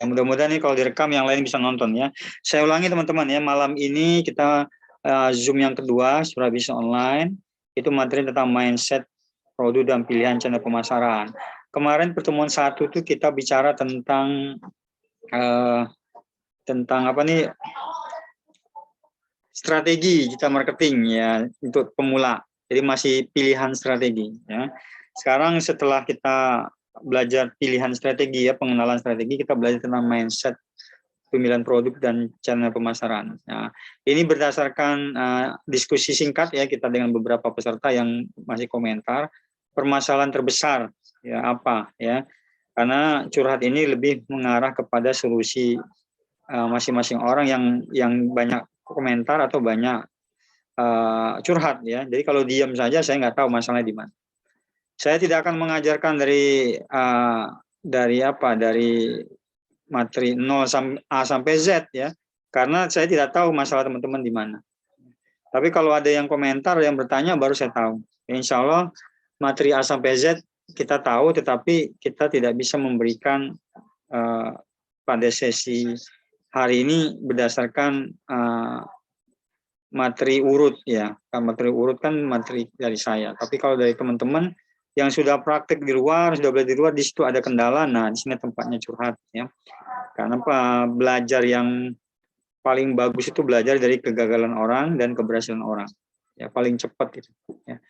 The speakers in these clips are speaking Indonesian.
Mudah-mudahan nih kalau direkam yang lain bisa nonton ya. Saya ulangi teman-teman ya, malam ini kita Zoom yang kedua, Surah Bisnis Online, itu materi tentang mindset, produk dan pilihan channel pemasaran. Kemarin pertemuan satu itu kita bicara tentang apa nih, strategi digital marketing ya untuk pemula. Jadi masih pilihan strategi ya. Sekarang setelah kita belajar pilihan strategi ya, pengenalan strategi, kita belajar tentang mindset, pemilihan produk dan channel pemasaran. Nah, ini berdasarkan diskusi singkat ya kita dengan beberapa peserta yang masih komentar. Permasalahan terbesar ya apa ya? Karena curhat ini lebih mengarah kepada solusi masing-masing orang yang banyak komentar atau banyak curhat ya. Jadi kalau diam saja saya nggak tahu masalahnya di mana. Saya tidak akan mengajarkan dari materi 0 A sampai Z ya, karena saya tidak tahu masalah teman-teman di mana. Tapi kalau ada yang komentar, yang bertanya, baru saya tahu. Insya Allah materi A sampai Z kita tahu, tetapi kita tidak bisa memberikan pada sesi hari ini berdasarkan materi urut ya. Materi urut kan materi dari saya. Tapi kalau dari teman-teman yang sudah praktek di luar, sudah belajar di luar, di situ ada kendala, nah di sini tempatnya curhat ya. Karena belajar yang paling bagus itu belajar dari kegagalan orang dan keberhasilan orang. Ya, paling cepat itu ya.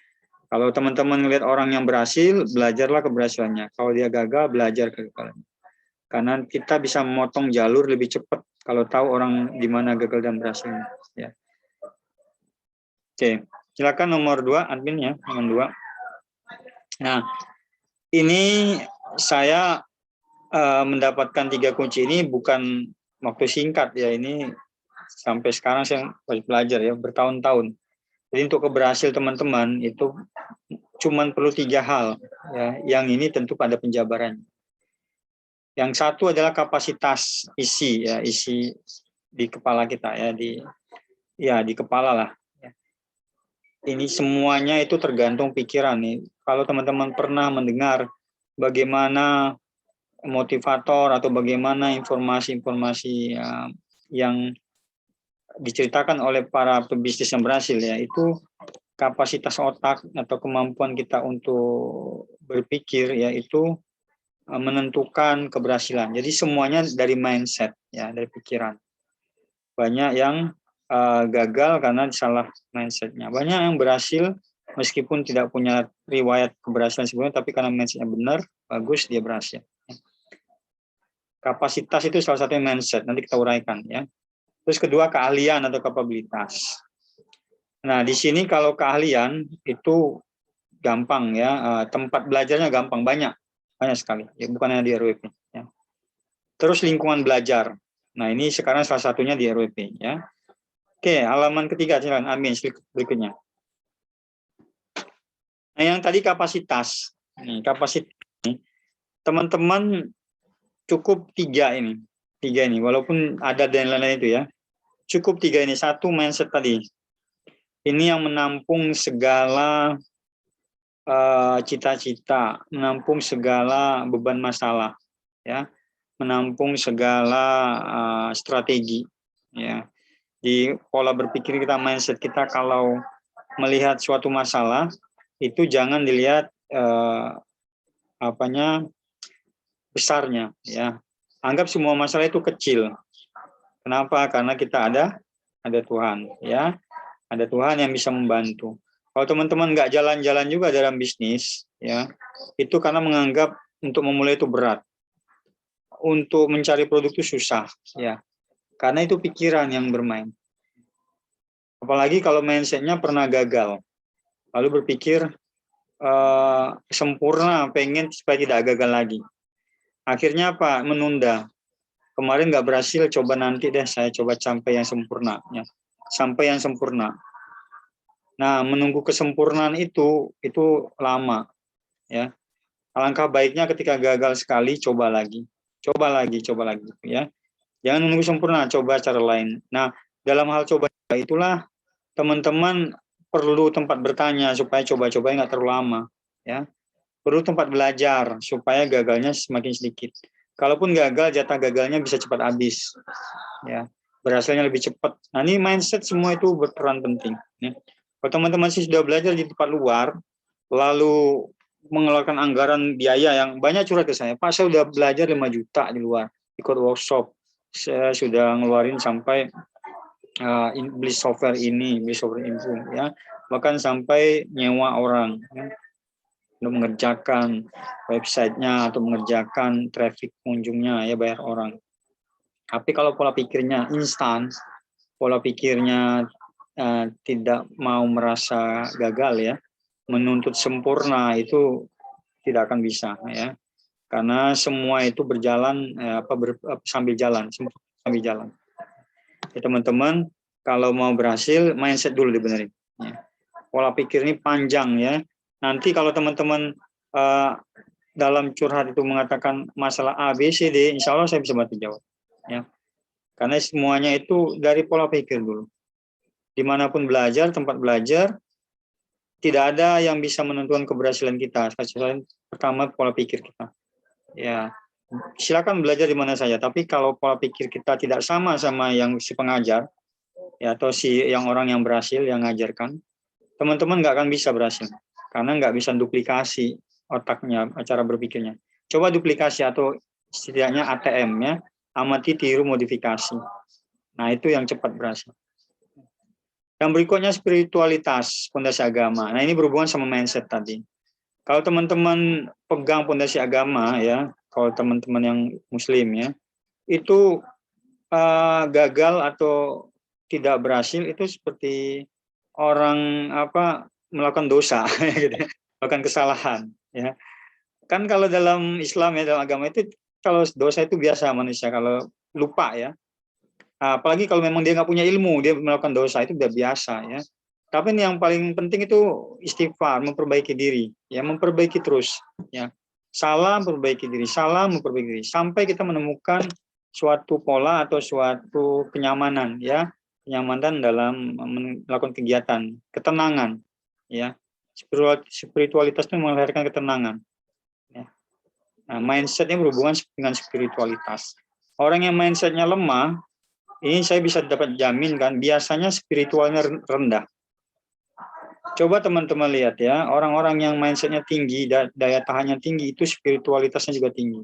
Kalau teman-teman melihat orang yang berhasil, belajarlah keberhasilannya. Kalau dia gagal, belajar kegagalannya. Karena kita bisa memotong jalur lebih cepat kalau tahu orang di mana gagal dan berhasilnya ya. Oke, silakan nomor 2 admin ya, nomor 2. Nah, ini saya mendapatkan 3 kunci ini bukan waktu singkat ya, ini sampai sekarang saya belajar ya, bertahun-tahun. Jadi untuk keberhasilan teman-teman itu cuman perlu 3 hal ya, yang ini tentu pada penjabaran. Yang satu adalah kapasitas isi ya, isi di kepala kita ya, di kepala lah. Ini semuanya itu tergantung pikiran nih. Kalau teman-teman pernah mendengar bagaimana motivator atau bagaimana informasi-informasi yang diceritakan oleh para pebisnis yang berhasil ya, itu kapasitas otak atau kemampuan kita untuk berpikir ya itu menentukan keberhasilan. Jadi semuanya dari mindset ya, dari pikiran. Banyak yang gagal karena salah mindsetnya. Banyak yang berhasil meskipun tidak punya riwayat keberhasilan sebelumnya, tapi karena mindsetnya benar, bagus, dia berhasil. Kapasitas itu salah satunya mindset, nanti kita uraikan ya. Terus kedua, keahlian atau kapabilitas. Nah, di sini kalau keahlian itu gampang ya, tempat belajarnya gampang, banyak sekali, ya, bukan hanya di RWP. Ya. Terus lingkungan belajar. Nah, ini sekarang salah satunya di RWP ya. Oke, halaman ketiga, silakan admin berikutnya. Nah, yang tadi kapasitas. Nih, kapasitas ini, teman-teman cukup 3 ini. 3 ini, walaupun ada dan lain-lain itu ya. Cukup 3 ini. Satu, mindset tadi. Ini yang menampung segala cita-cita, menampung segala beban masalah, ya, menampung segala strategi, ya. Di pola berpikir kita, mindset kita, kalau melihat suatu masalah itu jangan dilihat besarnya, ya. Anggap semua masalah itu kecil. Kenapa? Karena kita ada Tuhan, ya. Ada Tuhan yang bisa membantu. Kalau teman-teman nggak jalan-jalan juga dalam bisnis, ya, itu karena menganggap untuk memulai itu berat, untuk mencari produk itu susah, ya. Karena itu pikiran yang bermain. Apalagi kalau mindsetnya pernah gagal, lalu berpikir sempurna, pengen supaya tidak gagal lagi. Akhirnya apa? Menunda. Kemarin nggak berhasil, coba nanti deh saya coba sampai yang sempurna, ya. Sampai yang sempurna. Nah, menunggu kesempurnaan itu lama, ya. Alangkah baiknya ketika gagal sekali, coba lagi, ya. Jangan menunggu sempurna, coba cara lain. Nah, dalam hal coba itulah teman-teman perlu tempat bertanya supaya coba-cobanya nggak terlalu lama, ya. Perlu tempat belajar supaya gagalnya semakin sedikit. Kalaupun gagal, jatah gagalnya bisa cepat habis. Ya, berhasilnya lebih cepat. Nah, ini mindset semua itu berperan penting. Ya. Kalau teman-teman sih sudah belajar di tempat luar, lalu mengeluarkan anggaran biaya yang banyak curhat ke saya, Pak, saya sudah belajar 5 juta di luar, ikut workshop, saya sudah ngeluarin sampai beli software ini, beli software itu, ya, bahkan sampai nyewa orang, ya, untuk mengerjakan websitenya atau mengerjakan traffic pengunjungnya, ya bayar orang. Tapi kalau pola pikirnya instan, pola pikirnya tidak mau merasa gagal, ya, menuntut sempurna, itu tidak akan bisa, ya, karena semua itu berjalan sambil jalan, sambil jalan. Ya, teman-teman, kalau mau berhasil, mindset dulu dibenerin. Ya. Pola pikir ini panjang, ya. Nanti kalau teman-teman dalam curhat itu mengatakan masalah A, B, C, D, insya Allah saya bisa bantu jawab. Ya. Karena semuanya itu dari pola pikir dulu. Dimanapun belajar, tempat belajar, tidak ada yang bisa menentukan keberhasilan kita. Pertama, pola pikir kita. Ya, silakan belajar di mana saja. Tapi kalau pola pikir kita tidak sama yang si pengajar, ya, atau yang orang yang berhasil, yang ngajarkan, teman-teman nggak akan bisa berhasil. Karena nggak bisa duplikasi otaknya, cara berpikirnya. Coba duplikasi atau setidaknya ATM, ya, amati, tiru, modifikasi. Nah, itu yang cepat berhasil. Yang berikutnya spiritualitas, fondasi agama. Nah, ini berhubungan sama mindset tadi. Kalau teman-teman pegang fondasi agama, ya, kalau teman-teman yang muslim, ya, itu gagal atau tidak berhasil itu seperti orang melakukan dosa, gitu, melakukan kesalahan, ya. Kan kalau dalam Islam, ya, dalam agama itu, kalau dosa itu biasa manusia kalau lupa, ya. Apalagi kalau memang dia nggak punya ilmu, dia melakukan dosa, itu udah biasa, ya. Tapi yang paling penting itu istighfar, memperbaiki diri, ya, memperbaiki terus, ya. Salah, memperbaiki diri, salah, memperbaiki diri, sampai kita menemukan suatu pola atau suatu kenyamanan, ya, kenyamanan dalam melakukan kegiatan, ketenangan, ya. Spiritualitas itu melahirkan ketenangan, ya. Nah, mindsetnya berhubungan dengan spiritualitas. Orang yang mindsetnya lemah, ini saya bisa dapat jamin kan, biasanya spiritualnya rendah. Coba teman-teman lihat, ya, orang-orang yang mindsetnya tinggi, daya tahannya tinggi, itu spiritualitasnya juga tinggi.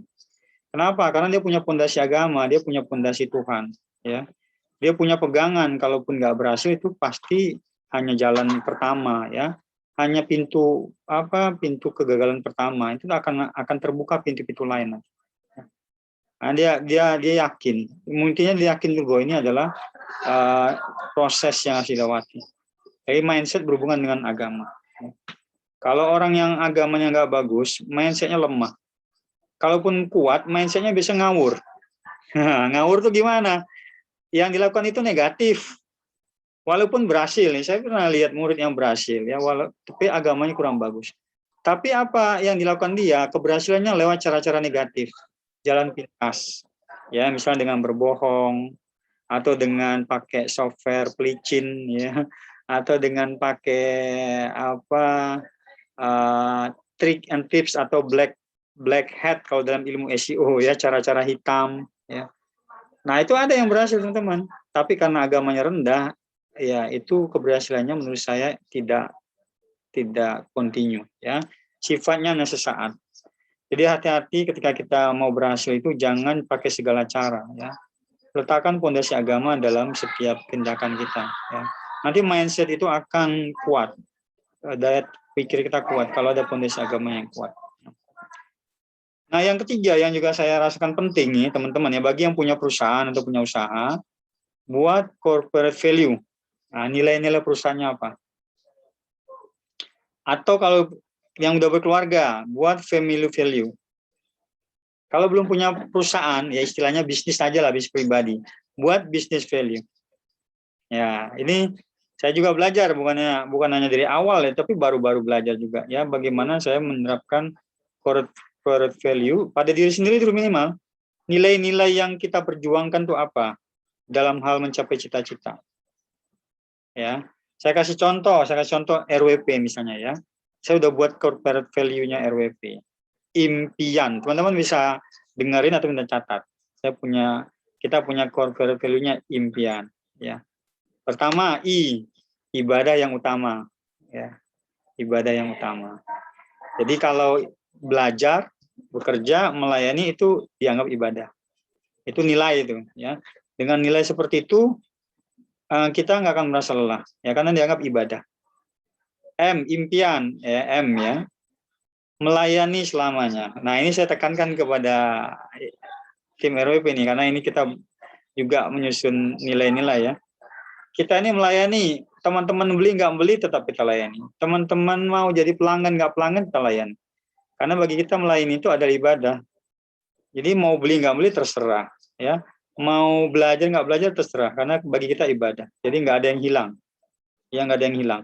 Kenapa? Karena dia punya fondasi agama, dia punya fondasi Tuhan, ya. Dia punya pegangan, kalaupun nggak berhasil itu pasti hanya jalan pertama, ya. Hanya pintu kegagalan pertama, itu akan terbuka pintu-pintu lain. Nah, dia yakin, intinya dia yakin bahwa ini adalah proses yang harus dilewati. Jadi mindset berhubungan dengan agama. Kalau orang yang agamanya nggak bagus, mindsetnya lemah. Kalaupun kuat, mindsetnya bisa ngawur. Ngawur tuh gimana? Yang dilakukan itu negatif. Walaupun berhasil, nih, saya pernah lihat murid yang berhasil, ya, tapi agamanya kurang bagus. Tapi apa yang dilakukan dia, keberhasilannya lewat cara-cara negatif. Jalan pintas, ya, misalnya dengan berbohong, atau dengan pakai software pelicin, ya, atau dengan pakai trik and tips atau black hat kalau dalam ilmu SEO, ya, cara-cara hitam, ya. Nah, itu ada yang berhasil, teman-teman. Tapi karena agamanya rendah, ya, itu keberhasilannya menurut saya tidak kontinu, ya. Sifatnya hanya sesaat. Jadi hati-hati ketika kita mau berhasil itu jangan pakai segala cara, ya. Letakkan fondasi agama dalam setiap tindakan kita, ya. Nanti mindset itu akan kuat, daya pikir kita kuat kalau ada fondasi agama yang kuat. Nah, yang ketiga yang juga saya rasakan penting nih, teman-teman, ya, bagi yang punya perusahaan atau punya usaha, buat corporate value. Nah, nilai-nilai perusahaannya apa? Atau kalau yang udah berkeluarga, buat family value. Kalau belum punya perusahaan, ya istilahnya bisnis aja lah, bisnis pribadi. Buat business value. Ya, ini saya juga belajar, bukan hanya dari awal, ya, tapi baru-baru belajar juga, ya, bagaimana saya menerapkan corporate value pada diri sendiri dulu minimal. Nilai-nilai yang kita perjuangkan tuh apa dalam hal mencapai cita-cita. Ya, saya kasih contoh RWP misalnya, ya. Saya udah buat corporate value-nya RWP. Impian. Teman-teman bisa dengerin atau minta catat. Kita punya core value-nya impian. Ya. Pertama, ibadah yang utama. Ya, ibadah yang utama. Jadi kalau belajar, bekerja, melayani itu dianggap ibadah. Itu nilai itu. Ya. Dengan nilai seperti itu, kita nggak akan merasa lelah. Ya, karena dianggap ibadah. Impian. Ya, ya. Melayani selamanya. Nah, ini saya tekankan kepada tim RWP ini, karena ini kita juga menyusun nilai-nilai ya. Kita ini melayani, teman-teman beli nggak beli tetap kita layani. Teman-teman mau jadi pelanggan nggak pelanggan kita layani. Karena bagi kita melayani itu adalah ibadah. Jadi mau beli nggak beli terserah, ya. Mau belajar nggak belajar terserah, karena bagi kita ibadah. Jadi nggak ada yang hilang, ya nggak ada yang hilang.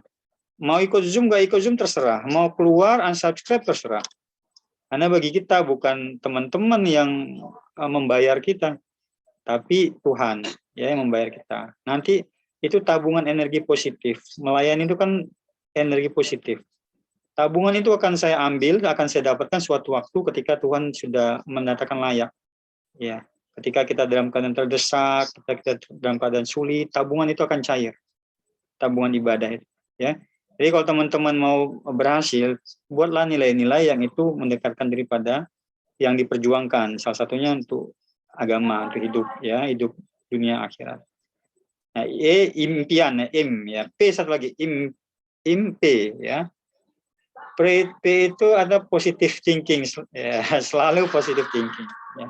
Mau ikut Zoom nggak ikut Zoom terserah, mau keluar unsubscribe terserah. Karena bagi kita bukan teman-teman yang membayar kita, tapi Tuhan ya yang membayar kita. Nanti itu tabungan energi positif. Melayani itu kan energi positif. Tabungan itu akan saya ambil, akan saya dapatkan suatu waktu ketika Tuhan sudah mendatangkan layak. Ya, ketika kita dalam keadaan terdesak, ketika kita dalam keadaan sulit, tabungan itu akan cair. Tabungan ibadah itu, ya. Jadi kalau teman-teman mau berhasil, buatlah nilai-nilai yang itu mendekatkan daripada yang diperjuangkan. Salah satunya untuk agama, untuk hidup, ya, hidup dunia akhirat. Nah, impian, ya. P satu lagi, P, ya. P itu ada positive thinking, ya, selalu positive thinking. Ya.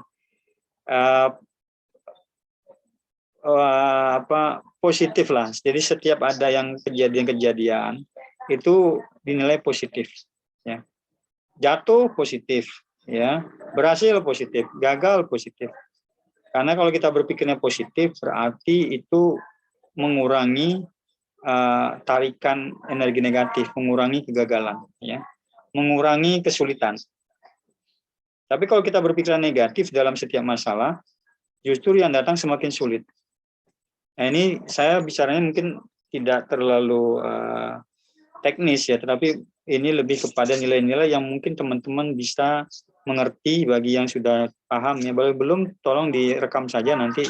Positif lah. Jadi setiap ada yang kejadian-kejadian itu dinilai positif. Ya. Jatuh positif, ya. Berhasil positif, gagal positif. Karena kalau kita berpikirnya positif berarti itu mengurangi tarikan energi negatif, mengurangi kegagalan, ya, mengurangi kesulitan. Tapi kalau kita berpikiran negatif dalam setiap masalah, justru yang datang semakin sulit. Nah, ini saya bicaranya mungkin tidak terlalu teknis ya, tetapi ini lebih kepada nilai-nilai yang mungkin teman-teman bisa mengerti bagi yang sudah paham ya. Belum tolong direkam saja, nanti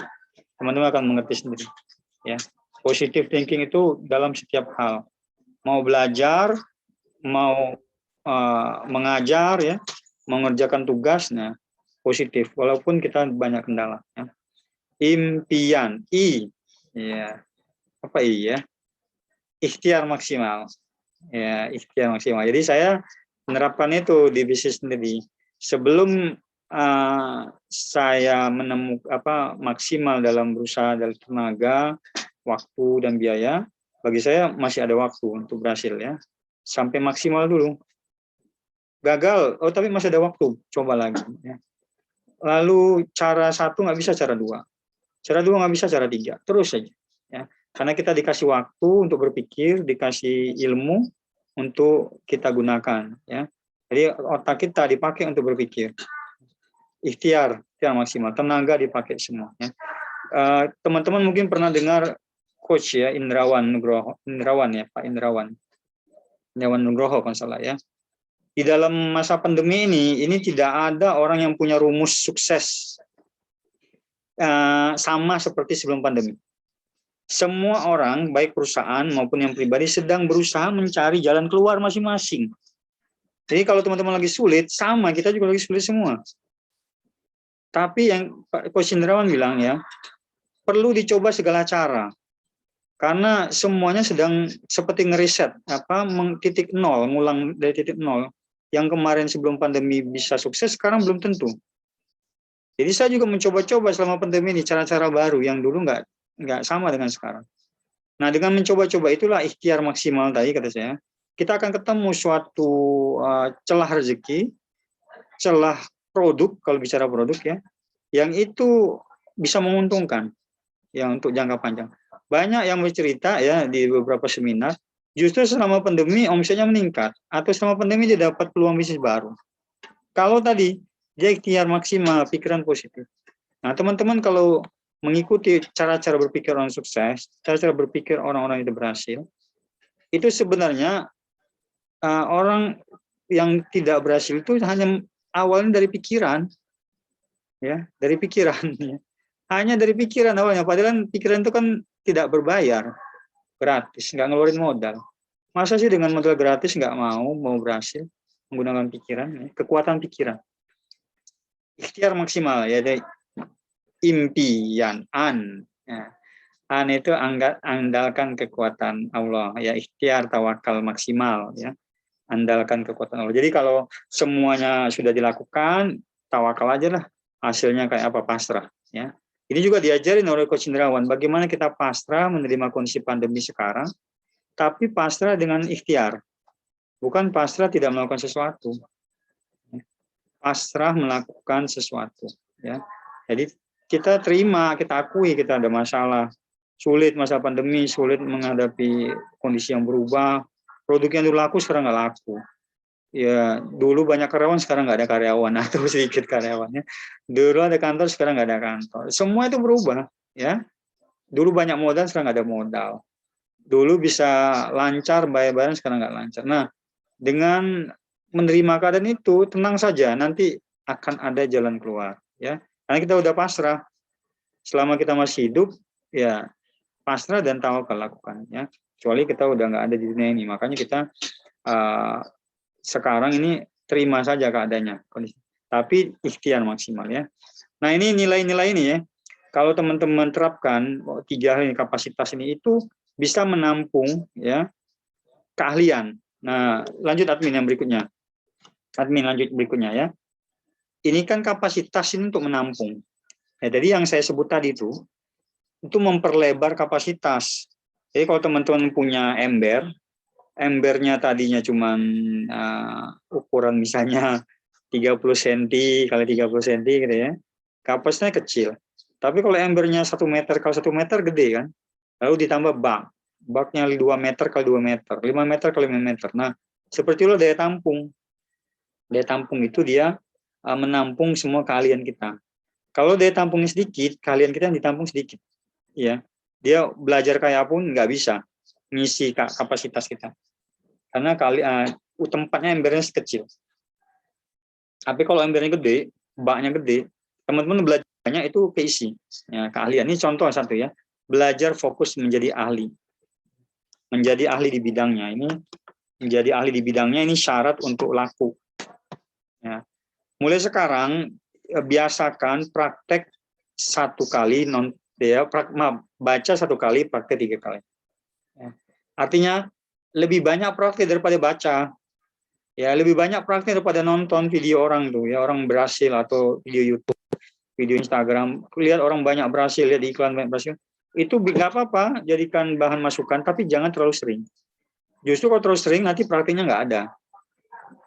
teman-teman akan mengerti sendiri. Ya, positive thinking itu dalam setiap hal. Mau belajar, mau mengajar ya, mengerjakan tugasnya positif walaupun kita banyak kendala. Ya. Impian, ya. Apa ya? Ikhtiar maksimal. Ya, ikhtiar maksimal. Jadi saya menerapkan itu di bisnis sendiri. Sebelum saya menemukan maksimal dalam berusaha dalam tenaga, waktu dan biaya, bagi saya masih ada waktu untuk berhasil ya. Sampai maksimal dulu. Gagal, tapi masih ada waktu, coba lagi. Ya. Lalu cara satu nggak bisa, cara dua. Cara dua nggak bisa, cara tiga. Terus saja. Ya. Karena kita dikasih waktu untuk berpikir, dikasih ilmu untuk kita gunakan. Ya. Jadi otak kita dipakai untuk berpikir. Ikhtiar maksimal, tenaga dipakai semua. Ya. Teman-teman mungkin pernah dengar coach ya, Indrawan ya, Pak Indrawan Nugroho kalau salah ya. Di dalam masa pandemi ini tidak ada orang yang punya rumus sukses sama seperti sebelum pandemi. Semua orang, baik perusahaan maupun yang pribadi, sedang berusaha mencari jalan keluar masing-masing. Jadi kalau teman-teman lagi sulit, sama, kita juga lagi sulit semua. Tapi yang Pak Coach Indrawan bilang ya, perlu dicoba segala cara. Karena semuanya sedang seperti ngeriset, titik nol, ngulang dari titik nol. Yang kemarin sebelum pandemi bisa sukses, sekarang belum tentu. Jadi saya juga mencoba-coba selama pandemi ini cara-cara baru yang dulu nggak sama dengan sekarang. Nah, dengan mencoba-coba itulah ikhtiar maksimal tadi kata saya. Kita akan ketemu suatu celah rezeki, celah produk kalau bicara produk ya, yang itu bisa menguntungkan ya untuk jangka panjang. Banyak yang bercerita ya di beberapa seminar, justru selama pandemi omsetnya meningkat atau selama pandemi dia dapat peluang bisnis baru. Kalau tadi dia ikhtiar maksimal, pikiran positif. Nah, teman-teman kalau mengikuti cara-cara berpikir orang sukses, cara-cara berpikir orang-orang itu berhasil, itu sebenarnya orang yang tidak berhasil itu hanya awalnya dari pikiran. ya, dari pikiran. Ya. Hanya dari pikiran awalnya, padahal pikiran itu kan tidak berbayar, gratis, nggak ngeluarin modal. Masa sih dengan modal gratis nggak mau berhasil menggunakan pikiran, ya. Kekuatan pikiran. Ikhtiar maksimal, ya, dari impian, ya. An itu andalkan kekuatan Allah, ya, ikhtiar tawakal maksimal, ya, andalkan kekuatan Allah. Jadi kalau semuanya sudah dilakukan, tawakal aja lah, hasilnya kayak apa, pasrah, ya. Ini juga diajarin oleh Coach Indrawan, bagaimana kita pasrah menerima kondisi pandemi sekarang, tapi pasrah dengan ikhtiar, bukan pasrah tidak melakukan sesuatu, pasrah melakukan sesuatu, ya. Jadi kita terima, kita akui kita ada masalah, sulit masa pandemi, sulit menghadapi kondisi yang berubah, produk yang dulu laku sekarang nggak laku. Ya, dulu banyak karyawan, sekarang nggak ada karyawan atau sedikit karyawannya. Dulu ada kantor, sekarang nggak ada kantor. Semua itu berubah, ya. Dulu banyak modal, sekarang nggak ada modal. Dulu bisa lancar bayar-bayaran, sekarang nggak lancar. Nah, dengan menerima keadaan itu, tenang saja, nanti akan ada jalan keluar, ya. Karena kita udah pasrah. Selama kita masih hidup, ya pasrah dan tawakal lakukan, ya. Kecuali kita udah nggak ada di dunia ini, makanya kita sekarang ini terima saja keadaannya, tapi ikhtiar maksimal, ya. Nah, ini nilai-nilai ini, ya, kalau teman-teman terapkan 3 hal ini, kapasitas ini, itu bisa menampung, ya, keahlian. Nah, lanjut admin yang berikutnya. Admin lanjut berikutnya, ya. Ini kan kapasitas ini untuk menampung. Ya, jadi yang saya sebut tadi itu memperlebar kapasitas. Jadi kalau teman-teman punya embernya tadinya cuman ukuran misalnya 30 cm kali 30 cm gitu, ya, kapasitasnya kecil. Tapi kalau embernya 1 meter kali 1 meter gede kan, lalu ditambah baknya 2 meter kali 2 meter, 5 meter kali 5 meter. Nah, seperti itu daya tampung. Daya tampung itu dia menampung semua keahlian kita. Kalau daya tampungnya sedikit, keahlian kita yang ditampung sedikit, ya. Dia belajar kayak pun nggak bisa ngisi kapasitas kita. Karena tempatnya embernya kecil. Tapi kalau embernya gede, baknya gede, teman-teman belajarnya itu keisi. Ya, keahlian ini contoh satu, ya. Belajar fokus menjadi ahli. Menjadi ahli di bidangnya. Ini menjadi ahli di bidangnya ini syarat untuk laku. Ya. Mulai sekarang biasakan praktek 1 kali baca 1 kali, praktek 3 kali. Ya. Artinya lebih banyak praktek daripada baca. Ya, lebih banyak praktek daripada nonton video orang tuh, ya, orang berhasil atau video YouTube, video Instagram, lihat orang banyak berhasil, lihat iklan banyak berhasil. Itu nggak apa-apa, jadikan bahan masukan, tapi jangan terlalu sering. Justru kalau terlalu sering nanti prakteknya nggak ada.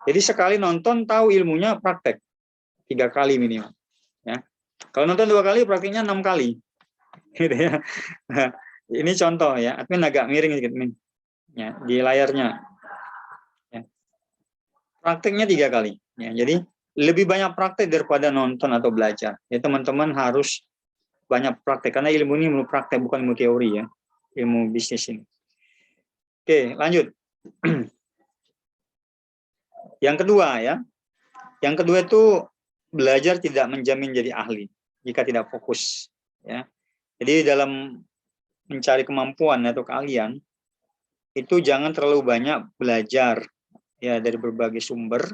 Jadi sekali nonton tahu ilmunya, praktek 3 kali minimal. Ya. Kalau nonton 2 kali, prakteknya 6 kali. Gitu, ya. Nah, ini contoh, ya. Admin agak miring sedikit, ya, di layarnya. Ya. Prakteknya 3 kali. Ya. Jadi lebih banyak praktek daripada nonton atau belajar. Ya, teman-teman harus banyak praktek karena ilmu ini ilmu praktek, bukan ilmu teori, ya. Ilmu bisnis ini. Oke, lanjut. Yang kedua, ya. Yang kedua itu belajar tidak menjamin jadi ahli jika tidak fokus, ya. Jadi dalam mencari kemampuan atau keahlian itu jangan terlalu banyak belajar, ya, dari berbagai sumber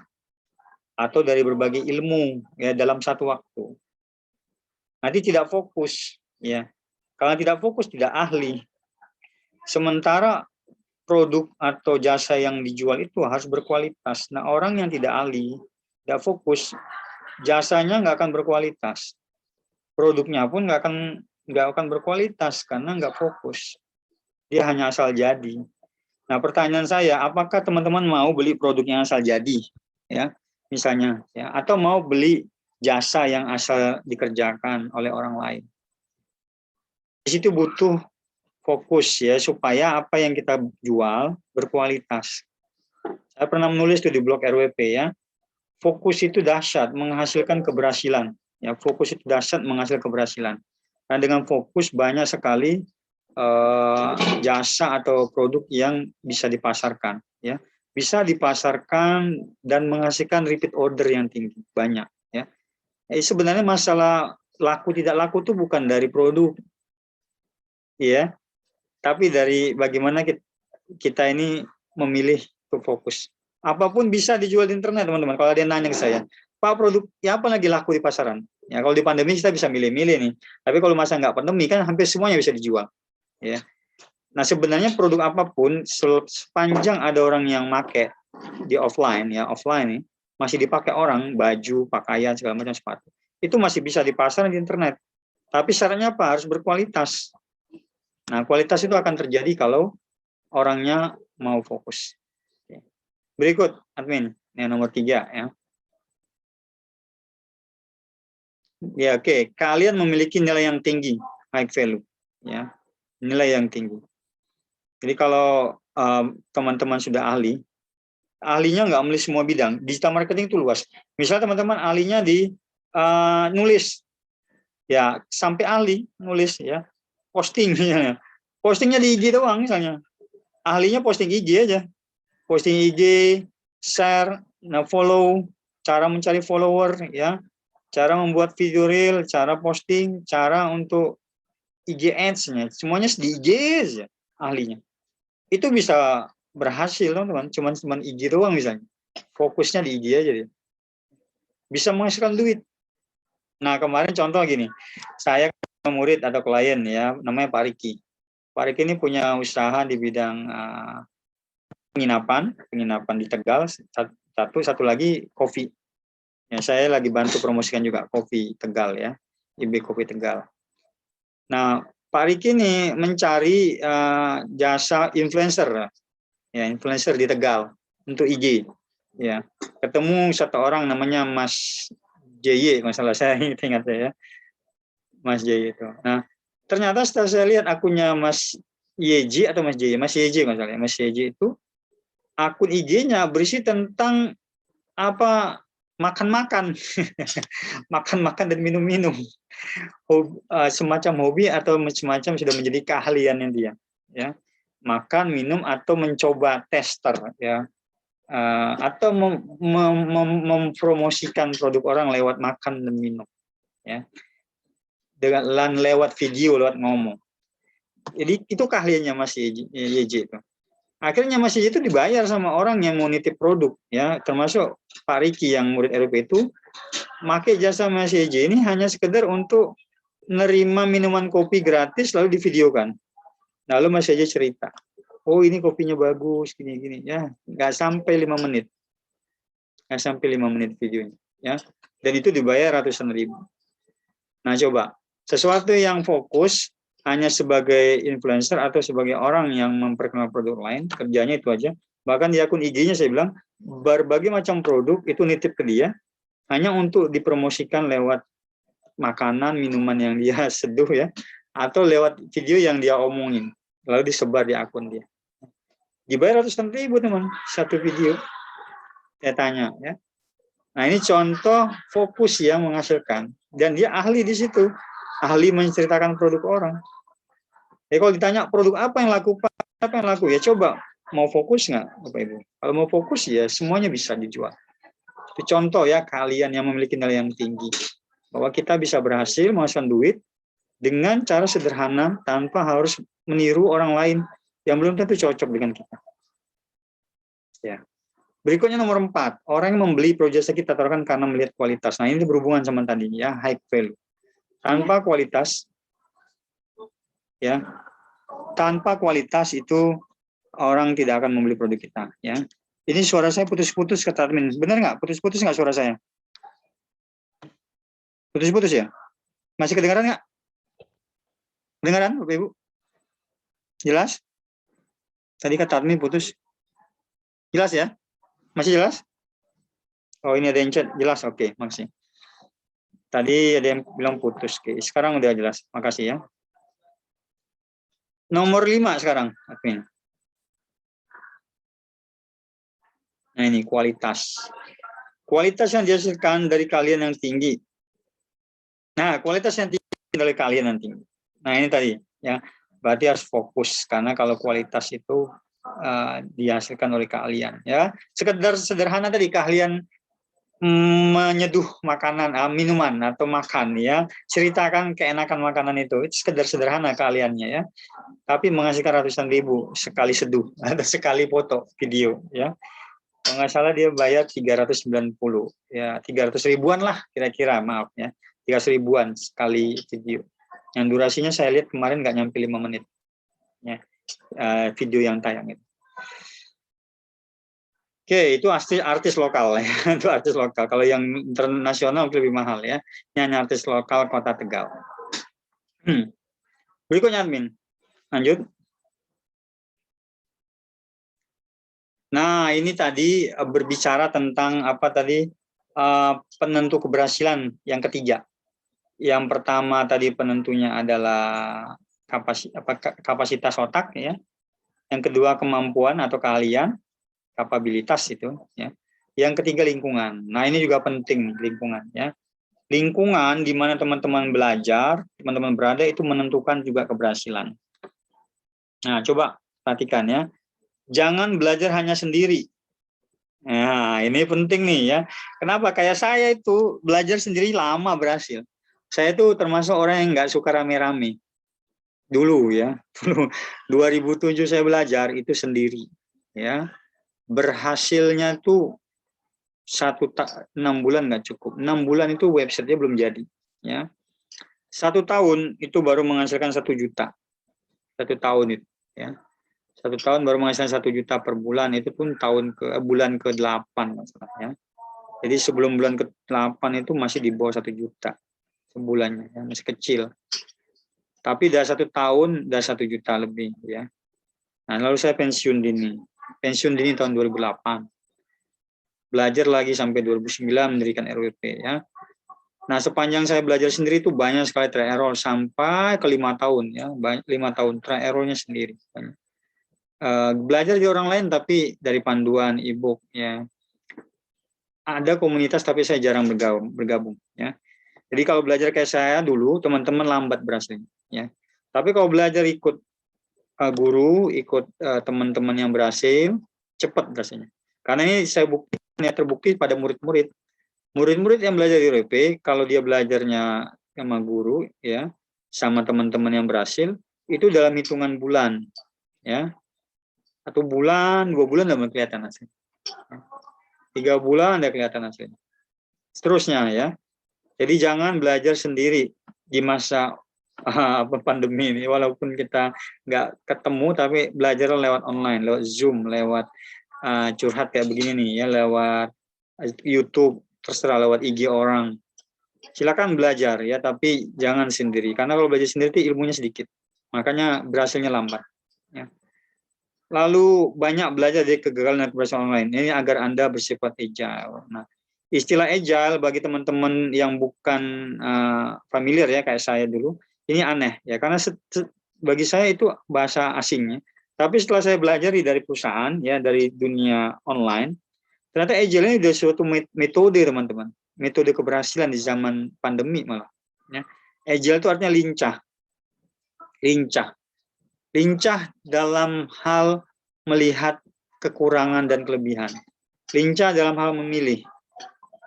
atau dari berbagai ilmu, ya, dalam satu waktu. Nanti tidak fokus, ya. Kalau tidak fokus tidak ahli. Sementara produk atau jasa yang dijual itu harus berkualitas. Nah, orang yang tidak ahli, tidak fokus, jasanya nggak akan berkualitas. Produknya pun nggak akan berkualitas karena nggak fokus. Dia hanya asal jadi. Nah, pertanyaan saya, apakah teman-teman mau beli produk yang asal jadi, ya, misalnya, ya, atau mau beli jasa yang asal dikerjakan oleh orang lain? Di situ butuh fokus, ya, supaya apa yang kita jual berkualitas. Saya pernah menulis itu di blog RWP, ya. Fokus itu dahsyat menghasilkan keberhasilan. Ya, fokus itu dahsyat menghasilkan keberhasilan. Nah, dengan fokus banyak sekali jasa atau produk yang bisa dipasarkan, ya. Bisa dipasarkan dan menghasilkan repeat order yang tinggi, banyak, ya. Sebenarnya masalah laku tidak laku itu bukan dari produk, ya, tapi dari bagaimana kita ini memilih untuk fokus. Apapun bisa dijual di internet, teman-teman. Kalau dia nanya ke saya, Pak, produk ya apa lagi laku di pasaran? Ya, kalau di pandemi kita bisa milih-milih nih. Tapi kalau masa nggak pandemi kan hampir semuanya bisa dijual. Ya. Nah, sebenarnya produk apapun sepanjang ada orang yang make di offline, ya offline nih masih dipakai orang, baju, pakaian, segala macam sepatu. Itu masih bisa dipasarkan di internet. Tapi syaratnya apa? Harus berkualitas. Nah, kualitas itu akan terjadi kalau orangnya mau fokus. Berikut, admin, yang nomor 3 ya. Ya, oke. Kalian memiliki nilai yang tinggi, high value, ya, nilai yang tinggi. Jadi kalau teman-teman sudah ahlinya nggak memilih semua bidang. Digital marketing itu luas. Misalnya teman-teman ahlinya di nulis, ya sampai ahli nulis, ya posting misalnya. Postingnya di IG doang misalnya. Ahlinya posting IG aja. Posting IG, share, follow, cara mencari follower, ya, cara membuat video reel, cara posting, cara untuk IG ads-nya, semuanya di IG aja ahlinya. Itu bisa berhasil, teman-teman. Cuman IG doang misalnya. Fokusnya di IG aja dia. Bisa menghasilkan duit. Nah, kemarin contoh gini. Saya murid atau klien, ya, namanya Pak Riki. Pak Riki ini punya usaha di bidang penginapan di Tegal, satu lagi kopi. Ya, saya lagi bantu promosikan juga kopi Tegal, ya, IB Kopi Tegal. Nah, Pak Riki ini mencari jasa influencer, ya, influencer di Tegal untuk IG, ya. Ketemu satu orang namanya Mas JY, masalah saya ingat ya, Mas JY itu. Nah, ternyata setelah saya lihat akunnya Mas YJ atau Mas JY, Mas YJ masalahnya, Mas YJ itu akun IG-nya berisi tentang apa, makan-makan, makan-makan dan minum-minum, semacam hobi atau semacam sudah menjadi keahliannya dia, ya, makan, minum atau mencoba tester, ya, atau mempromosikan produk orang lewat makan dan minum, ya, dengan lewat video, lewat ngomong. Jadi itu keahliannya Mas YJ itu. Akhirnya Mas YJ itu dibayar sama orang yang mau nitip produk, ya, termasuk Pak Riki yang murid RP itu, pakai jasa Mas YJ ini hanya sekedar untuk nerima minuman kopi gratis lalu divideokan. Lalu Mas YJ cerita, oh ini kopinya bagus, gini-gini, ya, nggak sampai 5 menit. Nggak sampai 5 menit videonya, ya. Dan itu dibayar ratusan ribu. Nah, coba, sesuatu yang fokus hanya sebagai influencer atau sebagai orang yang memperkenalkan produk lain, kerjanya itu aja. Bahkan di akun IG-nya saya bilang, berbagai macam produk itu nitip ke dia, hanya untuk dipromosikan lewat makanan, minuman yang dia seduh, ya, atau lewat video yang dia omongin, lalu disebar di akun dia. Dibayar ratusan ribu, teman, satu video. Saya tanya, ya. Nah, ini contoh fokus yang menghasilkan. Dan dia ahli di situ. Ahli menceritakan produk orang. Ya, kalau ditanya produk apa yang laku, Pak? Apa yang laku? Ya coba, mau fokus nggak, Bapak Ibu? Kalau mau fokus, ya semuanya bisa dijual. Itu contoh, ya, kalian yang memiliki nilai yang tinggi. Bahwa kita bisa berhasil menghasilkan duit dengan cara sederhana tanpa harus meniru orang lain yang belum tentu cocok dengan kita. Ya. Berikutnya nomor 4, orang yang membeli produk jasa kita taruhkan karena melihat kualitas. Nah, ini berhubungan sama tadi, ya, high value. Tanpa kualitas, ya, tanpa kualitas itu orang tidak akan membeli produk kita, ya. Ini suara saya putus-putus kata admin. Benar nggak? Putus-putus nggak suara saya? Putus-putus ya? Masih kedengaran nggak? Kedengaran, Bapak Ibu? Jelas? Tadi kata admin putus. Jelas ya? Masih jelas? Oh, ini ada yang chat. Jelas, oke, makasih. Tadi ada yang bilang putus. Oke, sekarang udah jelas. Makasih ya. Nomor 5 sekarang, admin. Nah, ini kualitas. Kualitas yang dihasilkan dari kalian yang tinggi. Nah, kualitas yang tinggi dari kalian yang tinggi. Nah, ini tadi, ya. Berarti harus fokus karena kalau kualitas itu dihasilkan oleh kalian, ya. Sekedar sederhana tadi, keahlian menyeduh makanan, minuman atau makan ya, ceritakan keenakan makanan itu sekedar sederhana keahliannya ya, tapi menghasilkan ratusan ribu sekali seduh atau sekali foto video ya. Kalau nggak salah dia bayar 390 ya, 300 ribuan lah kira-kira, maaf ya, 300 ribuan sekali video. Yang durasinya saya lihat kemarin nggak nyampe 5 menit ya, video yang tayang itu. Oke, itu artis lokal ya. Itu artis lokal. Kalau yang internasional lebih mahal ya. Nyanyi artis lokal Kota Tegal. Berikutnya admin. Lanjut. Nah, ini tadi berbicara tentang apa tadi, penentu keberhasilan yang ketiga. Yang pertama tadi penentunya adalah kapasitas otak ya. Yang kedua kemampuan atau keahlian. Kapabilitas itu ya. Yang ketiga lingkungan. Nah, ini juga penting lingkungan ya. Lingkungan di mana teman-teman belajar, teman-teman berada itu menentukan juga keberhasilan. Nah, coba perhatikan ya. Jangan belajar hanya sendiri. Nah, ini penting nih ya. Kenapa? Kayak saya itu belajar sendiri lama berhasil. Saya itu termasuk orang yang nggak suka rame-rame. Dulu ya. Dulu 2007 saya belajar itu sendiri ya. Berhasilnya tuh 6 bulan nggak cukup, 6 bulan itu websitenya belum jadi ya. 1 tahun itu baru menghasilkan 1 juta, 1 tahun itu ya. 1 tahun baru menghasilkan 1 juta per bulan, itu pun bulan ke-8 ya. Jadi sebelum bulan ke-8 itu masih di bawah 1 juta sebulannya ya, masih kecil. Tapi udah 1 tahun udah 1 juta lebih ya. Nah, lalu saya pensiun dini tahun 2008. Belajar lagi sampai 2009 mendirikan RWP ya. Nah, sepanjang saya belajar sendiri itu banyak sekali trial error sampai ke 5 tahun ya, 5 tahun trial errornya sendiri. Belajar di orang lain tapi dari panduan e-book ya. Ada komunitas tapi saya jarang bergabung ya. Jadi kalau belajar kayak saya dulu, teman-teman lambat berhasil ya. Tapi kalau belajar ikut guru, ikut teman-teman yang berhasil, cepat berhasilnya. Karena ini saya terbukti pada murid-murid. Murid-murid yang belajar di RP, kalau dia belajarnya sama guru, ya, sama teman-teman yang berhasil, itu dalam hitungan bulan, ya, 1 bulan, 2 bulan udah kelihatan hasil, 3 bulan udah kelihatan hasil, seterusnya ya. Jadi jangan belajar sendiri di masa pandemi ini, walaupun kita nggak ketemu, tapi belajar lewat online, lewat Zoom, lewat curhat kayak begini nih ya, lewat YouTube, terserah lewat IG orang. Silakan belajar ya, tapi jangan sendiri. Karena kalau belajar sendiri itu ilmunya sedikit, makanya berhasilnya lambat. Ya. Lalu banyak belajar dari kegagalan dan keberhasilan online. Ini agar Anda bersifat agile. Nah, istilah agile bagi teman-teman yang bukan familiar ya kayak saya dulu, ini aneh ya, karena bagi saya itu bahasa asingnya. Tapi setelah saya belajar dari perusahaan ya, dari dunia online, ternyata agile ini sudah suatu metode teman-teman, metode keberhasilan di zaman pandemi malah. Ya. Agile itu artinya lincah dalam hal melihat kekurangan dan kelebihan, lincah dalam hal memilih.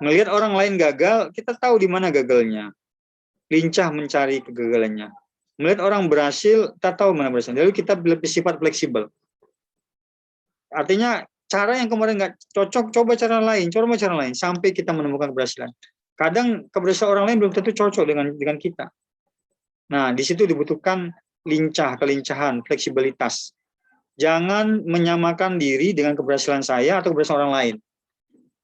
Melihat orang lain gagal, kita tahu di mana gagalnya, lincah mencari kegagalannya. Melihat orang berhasil, kita tahu mana berhasil. Lalu kita lebih sifat fleksibel. Artinya cara yang kemarin nggak cocok, coba cara lain, sampai kita menemukan keberhasilan. Kadang keberhasilan orang lain belum tentu cocok dengan kita. Nah, di situ dibutuhkan kelincahan, fleksibilitas. Jangan menyamakan diri dengan keberhasilan saya atau keberhasilan orang lain.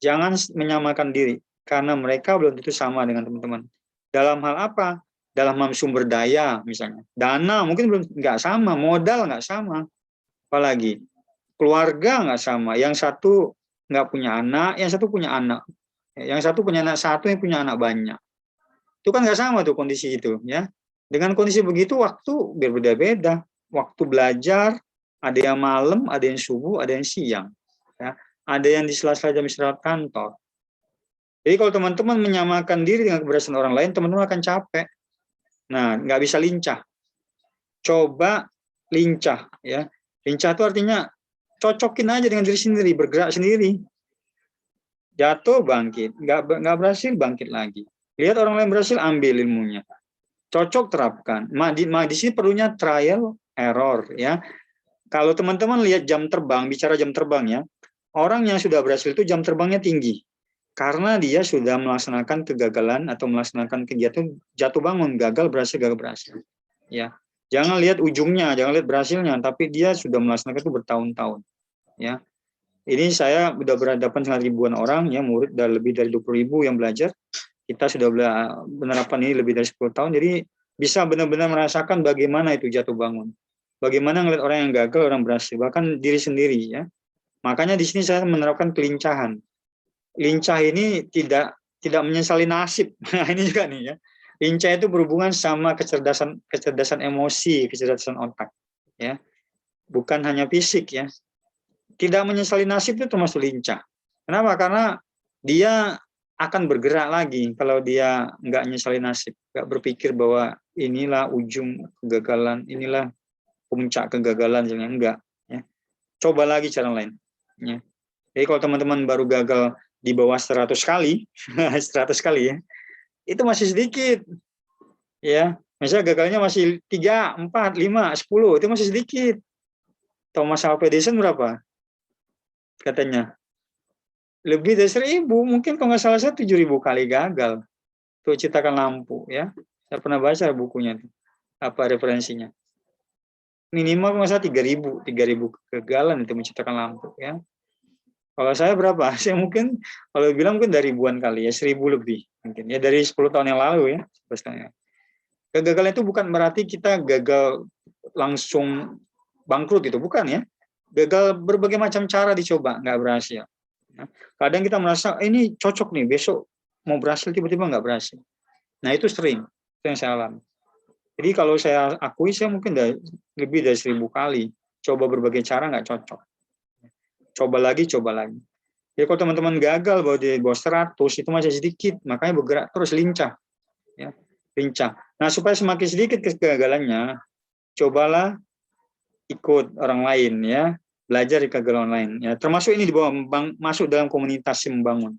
Jangan menyamakan diri, karena mereka belum tentu sama dengan teman-teman. Dalam hal apa? Dalam hal sumber daya misalnya. Dana mungkin belum nggak sama, modal nggak sama. Apalagi keluarga nggak sama, yang satu nggak punya anak, yang satu punya anak, yang satu punya anak satu, yang punya anak banyak, itu kan nggak sama tuh kondisi itu ya. Dengan kondisi begitu waktu berbeda-beda, waktu belajar ada yang malam, ada yang subuh, ada yang siang ya. Ada yang di sela-sela jam istirahat kantor. Jadi kalau teman-teman menyamakan diri dengan keberhasilan orang lain, teman-teman akan capek. Nah, nggak bisa lincah. Coba lincah ya. Lincah itu artinya cocokin aja dengan diri sendiri, bergerak sendiri. Jatuh, bangkit. Nggak berhasil, bangkit lagi. Lihat orang lain berhasil, ambil ilmunya. Cocok, terapkan. Di sini perlunya trial error ya. Kalau teman-teman lihat jam terbang, bicara jam terbang ya, orang yang sudah berhasil itu jam terbangnya tinggi. Karena dia sudah melaksanakan kegagalan atau melaksanakan kegiatan jatuh bangun, gagal berhasil. Ya. Jangan lihat ujungnya, jangan lihat berhasilnya, tapi dia sudah melaksanakan itu bertahun-tahun. Ya. Ini saya sudah berhadapan dengan ribuan orang, ya, murid dan lebih dari 20.000 yang belajar. Kita sudah menerapkan ini lebih dari 10 tahun, jadi bisa benar-benar merasakan bagaimana itu jatuh bangun. Bagaimana ngelihat orang yang gagal, orang berhasil, bahkan diri sendiri ya. Makanya di sini saya menerapkan kelincahan. Lincah ini tidak menyesali nasib. Nah, ini juga nih ya. Lincah itu berhubungan sama kecerdasan emosi, kecerdasan otak ya. Bukan hanya fisik ya. Tidak menyesali nasib itu termasuk lincah. Kenapa? Karena dia akan bergerak lagi kalau dia nggak menyesali nasib, nggak berpikir bahwa inilah ujung kegagalan, inilah puncak kegagalan, enggak ya. Coba lagi cara lain ya. Jadi kalau teman-teman baru gagal di bawah 100 kali 100 kali ya, itu masih sedikit ya. Misalnya gagalnya masih 3, 4, 5, 10, itu masih sedikit. Thomas Alva Edison berapa katanya? Lebih dari 1.000, mungkin kalau nggak salah saya 7.000 kali gagal untuk ciptakan lampu ya. Saya pernah baca bukunya itu, apa referensinya. Minimal kalau nggak salah 3.000 kegagalan itu menciptakan lampu ya. Kalau saya berapa? Saya mungkin kalau bilang mungkin dari ribuan kali ya, 1.000 lebih mungkin ya, dari 10 tahun yang lalu ya. Kegagalan itu bukan berarti kita gagal langsung bangkrut gitu, bukan ya. Gagal berbagai macam cara dicoba, nggak berhasil. Kadang kita merasa ini cocok nih, besok mau berhasil tiba-tiba nggak berhasil. Nah itu sering, itu yang saya alami. Jadi kalau saya akui, saya mungkin lebih dari 1.000 kali coba berbagai cara nggak cocok. Coba lagi. Ya kalau teman-teman gagal bahwa di bawah 100 itu masih sedikit, makanya bergerak terus, lincah. Ya, lincah. Nah supaya semakin sedikit kegagalannya, cobalah ikut orang lain ya, belajar di kegagalan lain ya. Termasuk ini di bawah masuk dalam komunitas yang membangun.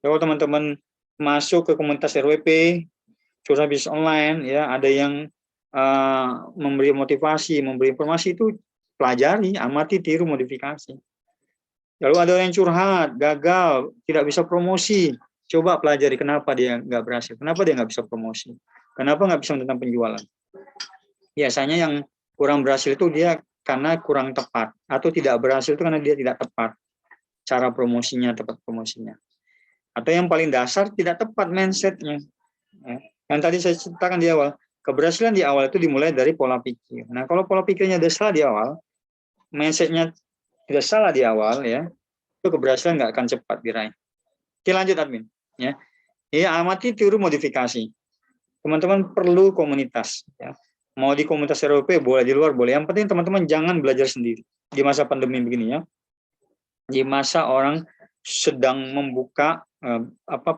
Ya, kalau teman-teman masuk ke komunitas RWP, curhat bisnis online ya, ada yang memberi motivasi, memberi informasi, itu pelajari, amati, tiru, modifikasi. Lalu ada orang yang curhat, gagal, tidak bisa promosi. Coba pelajari kenapa dia nggak berhasil, kenapa dia nggak bisa promosi, kenapa nggak bisa tentang penjualan. Biasanya yang kurang berhasil itu dia karena kurang tepat, atau tidak berhasil itu karena dia tidak tepat cara promosinya, tepat promosinya. Atau yang paling dasar, tidak tepat mindsetnya. Yang tadi saya ceritakan di awal, keberhasilan di awal itu dimulai dari pola pikir. Nah kalau pola pikirnya sudah salah di awal, mindsetnya tidak salah di awal ya, itu keberhasilan nggak akan cepat diraih. Oke, lanjut admin ya. Ya, amati, tiru, modifikasi. Teman-teman perlu komunitas ya. Mau di komunitas RWP boleh, di luar boleh. Yang penting teman-teman jangan belajar sendiri di masa pandemi begini ya. Di masa orang sedang membuka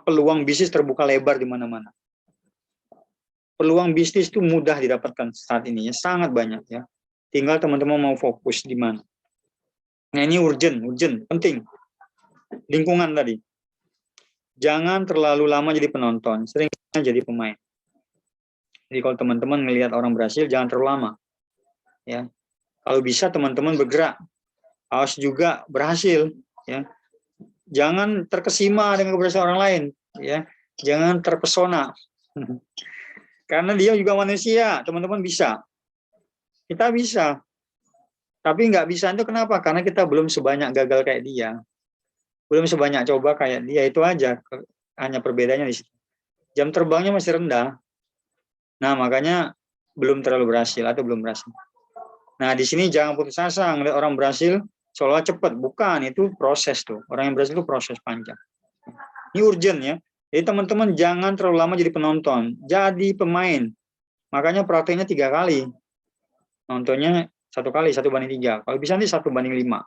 peluang bisnis terbuka lebar di mana-mana. Peluang bisnis itu mudah didapatkan saat ini ya, sangat banyak ya. Tinggal teman-teman mau fokus di mana. Nah ini urgent, penting. Lingkungan tadi. Jangan terlalu lama jadi penonton, seringnya jadi pemain. Jadi kalau teman-teman melihat orang berhasil, jangan terlalu lama. Ya, kalau bisa teman-teman bergerak, harus juga berhasil. Ya, jangan terkesima dengan keberhasilan orang lain. Ya, jangan terpesona. Karena dia juga manusia, teman-teman bisa. Kita bisa. Tapi nggak bisa itu kenapa? Karena kita belum sebanyak gagal kayak dia. Belum sebanyak coba kayak dia, itu aja. Hanya perbedaannya di situ. Jam terbangnya masih rendah. Nah, makanya belum terlalu berhasil atau belum berhasil. Nah, di sini jangan putus asa ngeliat orang berhasil seolah cepat. Bukan, itu proses tuh. Orang yang berhasil itu proses panjang. Ini urgent ya. Jadi teman-teman jangan terlalu lama jadi penonton. Jadi pemain. Makanya prakteknya 3 kali. Nontonnya 1 kali, 1:3. Kalau bisa nanti 1:5.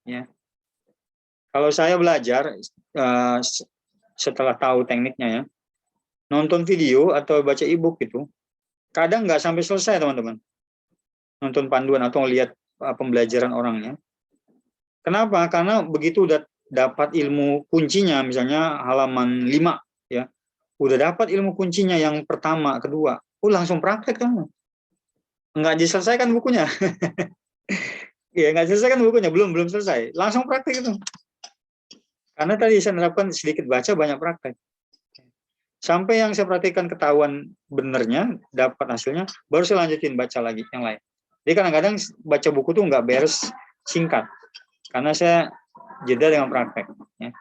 Ya. Kalau saya belajar setelah tahu tekniknya ya, nonton video atau baca e-book itu, kadang nggak sampai selesai teman-teman. Nonton panduan atau lihat pembelajaran orangnya. Kenapa? Karena begitu udah dapat ilmu kuncinya, misalnya halaman 5, ya, udah dapat ilmu kuncinya yang pertama, kedua, langsung praktek kan, nggak diselesaikan bukunya. Ya nggak selesai kan bukunya, belum selesai, langsung praktek itu. Karena tadi saya menerapkan sedikit baca, banyak praktek. Sampai yang saya perhatikan ketahuan benernya, dapat hasilnya, baru saya lanjutin baca lagi yang lain. Jadi kadang-kadang baca buku tuh nggak beres singkat, karena saya jeda dengan praktek. Ya.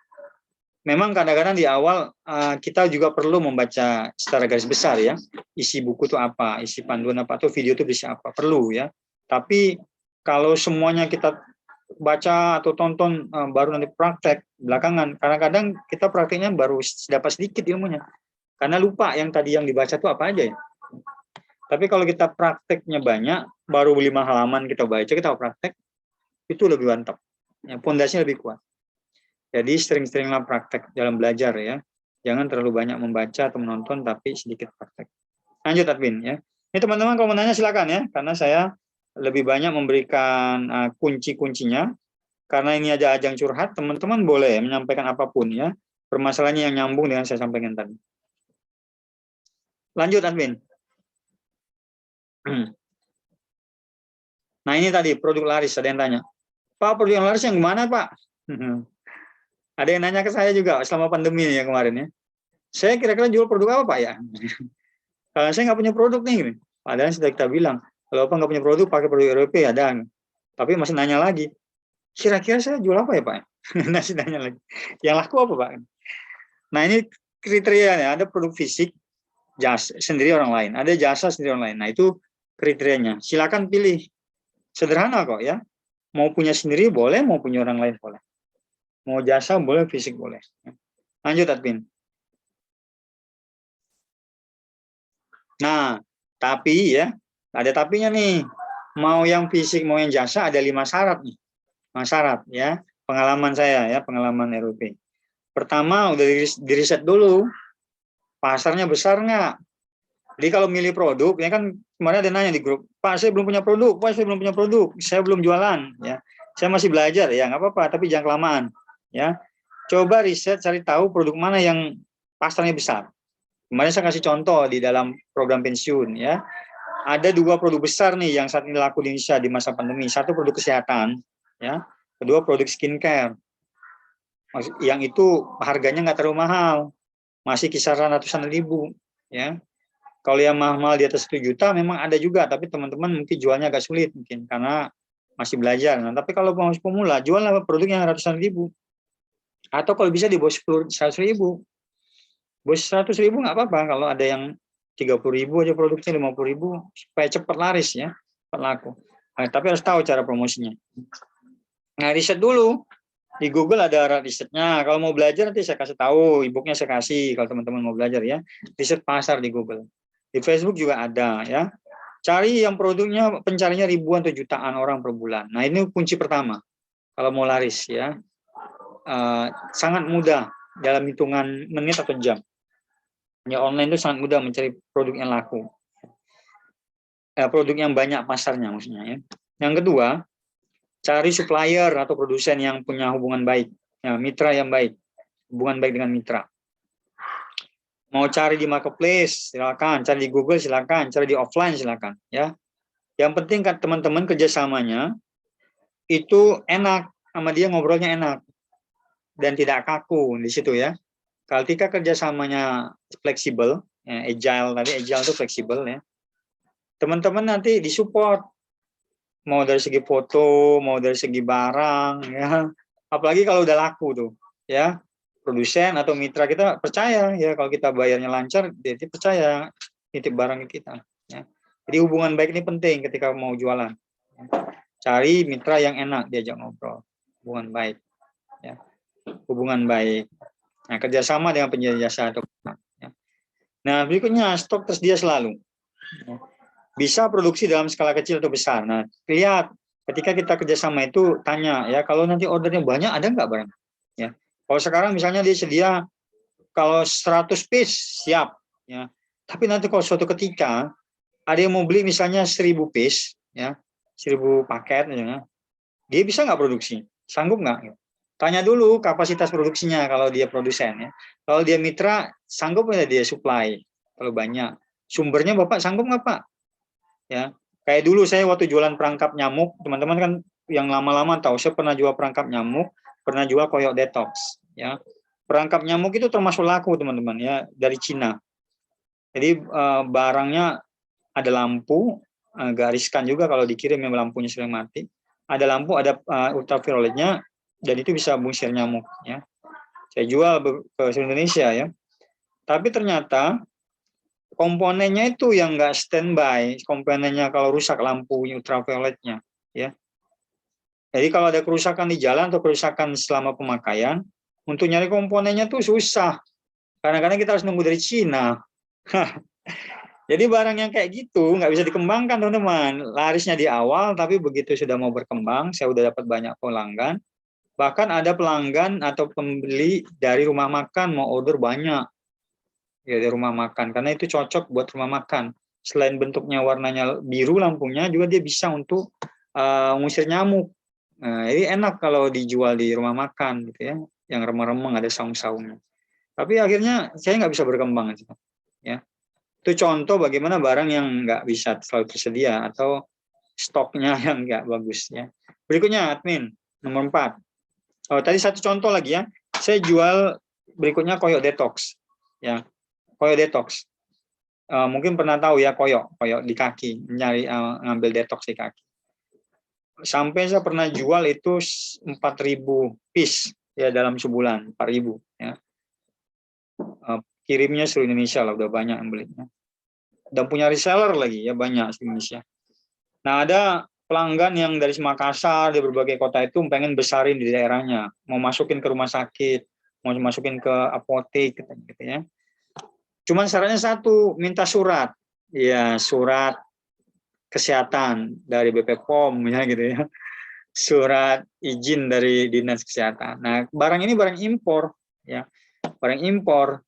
Memang kadang-kadang di awal kita juga perlu membaca secara garis besar ya, isi buku itu apa, isi panduan apa, atau video itu bisa apa, perlu ya. Tapi kalau semuanya kita baca atau tonton baru nanti praktek belakangan, kadang-kadang kita prakteknya baru dapat sedikit ilmunya, karena lupa yang tadi yang dibaca itu apa aja ya. Tapi kalau kita prakteknya banyak, baru 5 halaman kita baca, kita praktek, itu lebih mantap, ya, pondasinya lebih kuat. Jadi sering-seringlah praktek dalam belajar ya, jangan terlalu banyak membaca atau menonton, tapi sedikit praktek. Lanjut admin ya. Ini teman-teman kalau mau nanya silakan ya, karena saya lebih banyak memberikan kunci-kuncinya. Karena ini aja ajang curhat, teman-teman boleh menyampaikan apapun ya, permasalahannya yang nyambung dengan saya sampaikan tadi. Lanjut admin. Nah ini tadi produk laris, ada yang tanya, Pak produk yang laris yang gimana Pak? Ada yang nanya ke saya juga selama pandemi ya kemarin ya. Saya kira-kira jual produk apa Pak ya? Kalau saya nggak punya produk nih, padahal sudah kita bilang, kalau Pak nggak punya produk, pakai produk Eropa ada. Tapi masih nanya lagi, kira-kira saya jual apa ya Pak? Masih nanya lagi, yang laku apa Pak? Nah ini kriterianya, ada produk fisik, jasa sendiri orang lain, ada jasa sendiri orang lain. Nah itu kriterianya, silakan pilih. Sederhana kok ya, mau punya sendiri boleh, mau punya orang lain boleh. Mau jasa boleh, fisik boleh. Lanjut admin. Nah, tapi ya, ada tapinya nih. Mau yang fisik, mau yang jasa, ada 5 syarat nih. 5 syarat ya, pengalaman saya ya, pengalaman RUP. Pertama, udah diriset dulu, pasarnya besar nggak? Jadi kalau milih produk, ya kan kemarin ada nanya di grup, Pak saya belum punya produk, Pak saya belum punya produk, saya belum jualan, ya, saya masih belajar, ya nggak apa-apa, tapi jangan kelamaan, ya. Coba riset, cari tahu produk mana yang pasarnya besar. Kemarin saya kasih contoh di dalam program pensiun, ya. Ada 2 produk besar nih yang saat ini laku di Indonesia di masa pandemi. Satu produk kesehatan, ya. Kedua produk skincare. Yang itu harganya nggak terlalu mahal, masih kisaran ratusan ribu, ya. Kalau yang mahal di atas 1 juta memang ada juga, tapi teman-teman mungkin jualnya agak sulit mungkin karena masih belajar. Nah, tapi kalau mau pemula, juallah produk yang ratusan ribu. Atau kalau bisa di bawah 100 ribu. Bawah 100 ribu nggak apa-apa, kalau ada yang 30 ribu aja produknya, 50 ribu, supaya cepat laris ya, cepat laku. Nah, tapi harus tahu cara promosinya. Nah, riset dulu. Di Google ada risetnya. Kalau mau belajar nanti saya kasih tahu, e-booknya saya kasih kalau teman-teman mau belajar ya. Riset pasar di Google. Di Facebook juga ada ya. Cari yang produknya pencarinya ribuan atau jutaan orang per bulan. Nah ini kunci pertama. Kalau mau laris ya, sangat mudah dalam hitungan menit atau jam. Ya online itu sangat mudah mencari produk yang laku. Produk yang banyak pasarnya maksudnya ya. Yang kedua, cari supplier atau produsen yang punya hubungan baik, ya, mitra yang baik, hubungan baik dengan mitra. Mau cari di marketplace silakan, cari di Google silakan, cari di offline silakan ya. Yang penting kan teman-teman kerjasamanya itu enak, sama dia ngobrolnya enak dan tidak kaku di situ ya. Ketika kerjasamanya fleksibel, ya, agile itu fleksibel ya. Teman-teman nanti disupport, mau dari segi foto, mau dari segi barang ya. Apalagi kalau udah laku tuh ya. Produsen atau mitra kita percaya ya, kalau kita bayarnya lancar, dia percaya nitip barang kita. Ya. Jadi hubungan baik ini penting ketika mau jualan. Cari mitra yang enak diajak ngobrol, hubungan baik. Ya. Hubungan baik. Nah, kerjasama dengan penyedia jasa atau ya. Nah berikutnya stok tersedia selalu. Ya. Bisa produksi dalam skala kecil atau besar. Nah lihat ketika kita kerjasama itu tanya ya, kalau nanti ordernya banyak ada nggak barang? Ya. Kalau sekarang misalnya dia sedia kalau 100 piece siap ya. Tapi nanti kalau suatu ketika ada yang mau beli misalnya 1000 piece ya, 1000 paket ya. Dia bisa nggak produksi? Sanggup nggak? Tanya dulu kapasitas produksinya kalau dia produsen ya. Kalau dia mitra, sanggup nggak dia supply? Kalau banyak. Sumbernya Bapak sanggup nggak Pak? Ya, kayak dulu saya waktu jualan perangkap nyamuk, teman-teman kan yang lama-lama tahu, saya pernah jual perangkap nyamuk, pernah jual koyok detox. Ya, perangkap nyamuk itu termasuk laku teman-teman ya, dari Cina. Jadi barangnya ada lampu, agak riskan juga kalau dikirim yang lampunya sering mati. Ada lampu, ada ultravioletnya, dan itu bisa mengusir nyamuk. Ya, saya jual ke seluruh Indonesia ya. Tapi ternyata komponennya itu yang nggak standby, komponennya kalau rusak lampu ultravioletnya. Ya, jadi kalau ada kerusakan di jalan atau kerusakan selama pemakaian, untuk nyari komponennya tuh susah. Kadang-kadang kita harus nunggu dari Cina. Jadi barang yang kayak gitu nggak bisa dikembangkan teman-teman. Larisnya di awal, tapi begitu sudah mau berkembang, saya udah dapat banyak pelanggan. Bahkan ada pelanggan atau pembeli dari rumah makan mau order banyak ya dari rumah makan, karena itu cocok buat rumah makan. Selain bentuknya warnanya biru lampunya, juga dia bisa untuk ngusir nyamuk. Nah, ini enak kalau dijual di rumah makan gitu ya, yang remeng-remeng ada saung-saungnya. Tapi akhirnya saya nggak bisa berkembang ya. Itu contoh bagaimana barang yang nggak bisa selalu tersedia atau stoknya yang nggak bagus ya. Berikutnya admin nomor 4. Oh, tadi satu contoh lagi ya. Saya jual berikutnya koyok detox ya. Koyok detox. Mungkin pernah tahu ya koyok di kaki, nyari ngambil detox di kaki. Sampai saya pernah jual itu 4.000 piece ya dalam sebulan, 4.000 ya. Kirimnya seluruh Indonesia lah, udah banyak yang belinya. Dan punya reseller lagi ya, banyak di Indonesia. Nah, ada pelanggan yang dari Makassar, di berbagai kota itu pengen besarin di daerahnya, mau masukin ke rumah sakit, mau masukin ke apotek gitu ya. Cuman syaratnya satu, minta surat. Ya, surat kesehatan dari BP POM ya gitu ya. Surat izin dari Dinas Kesehatan. Nah, barang ini barang impor ya. Barang impor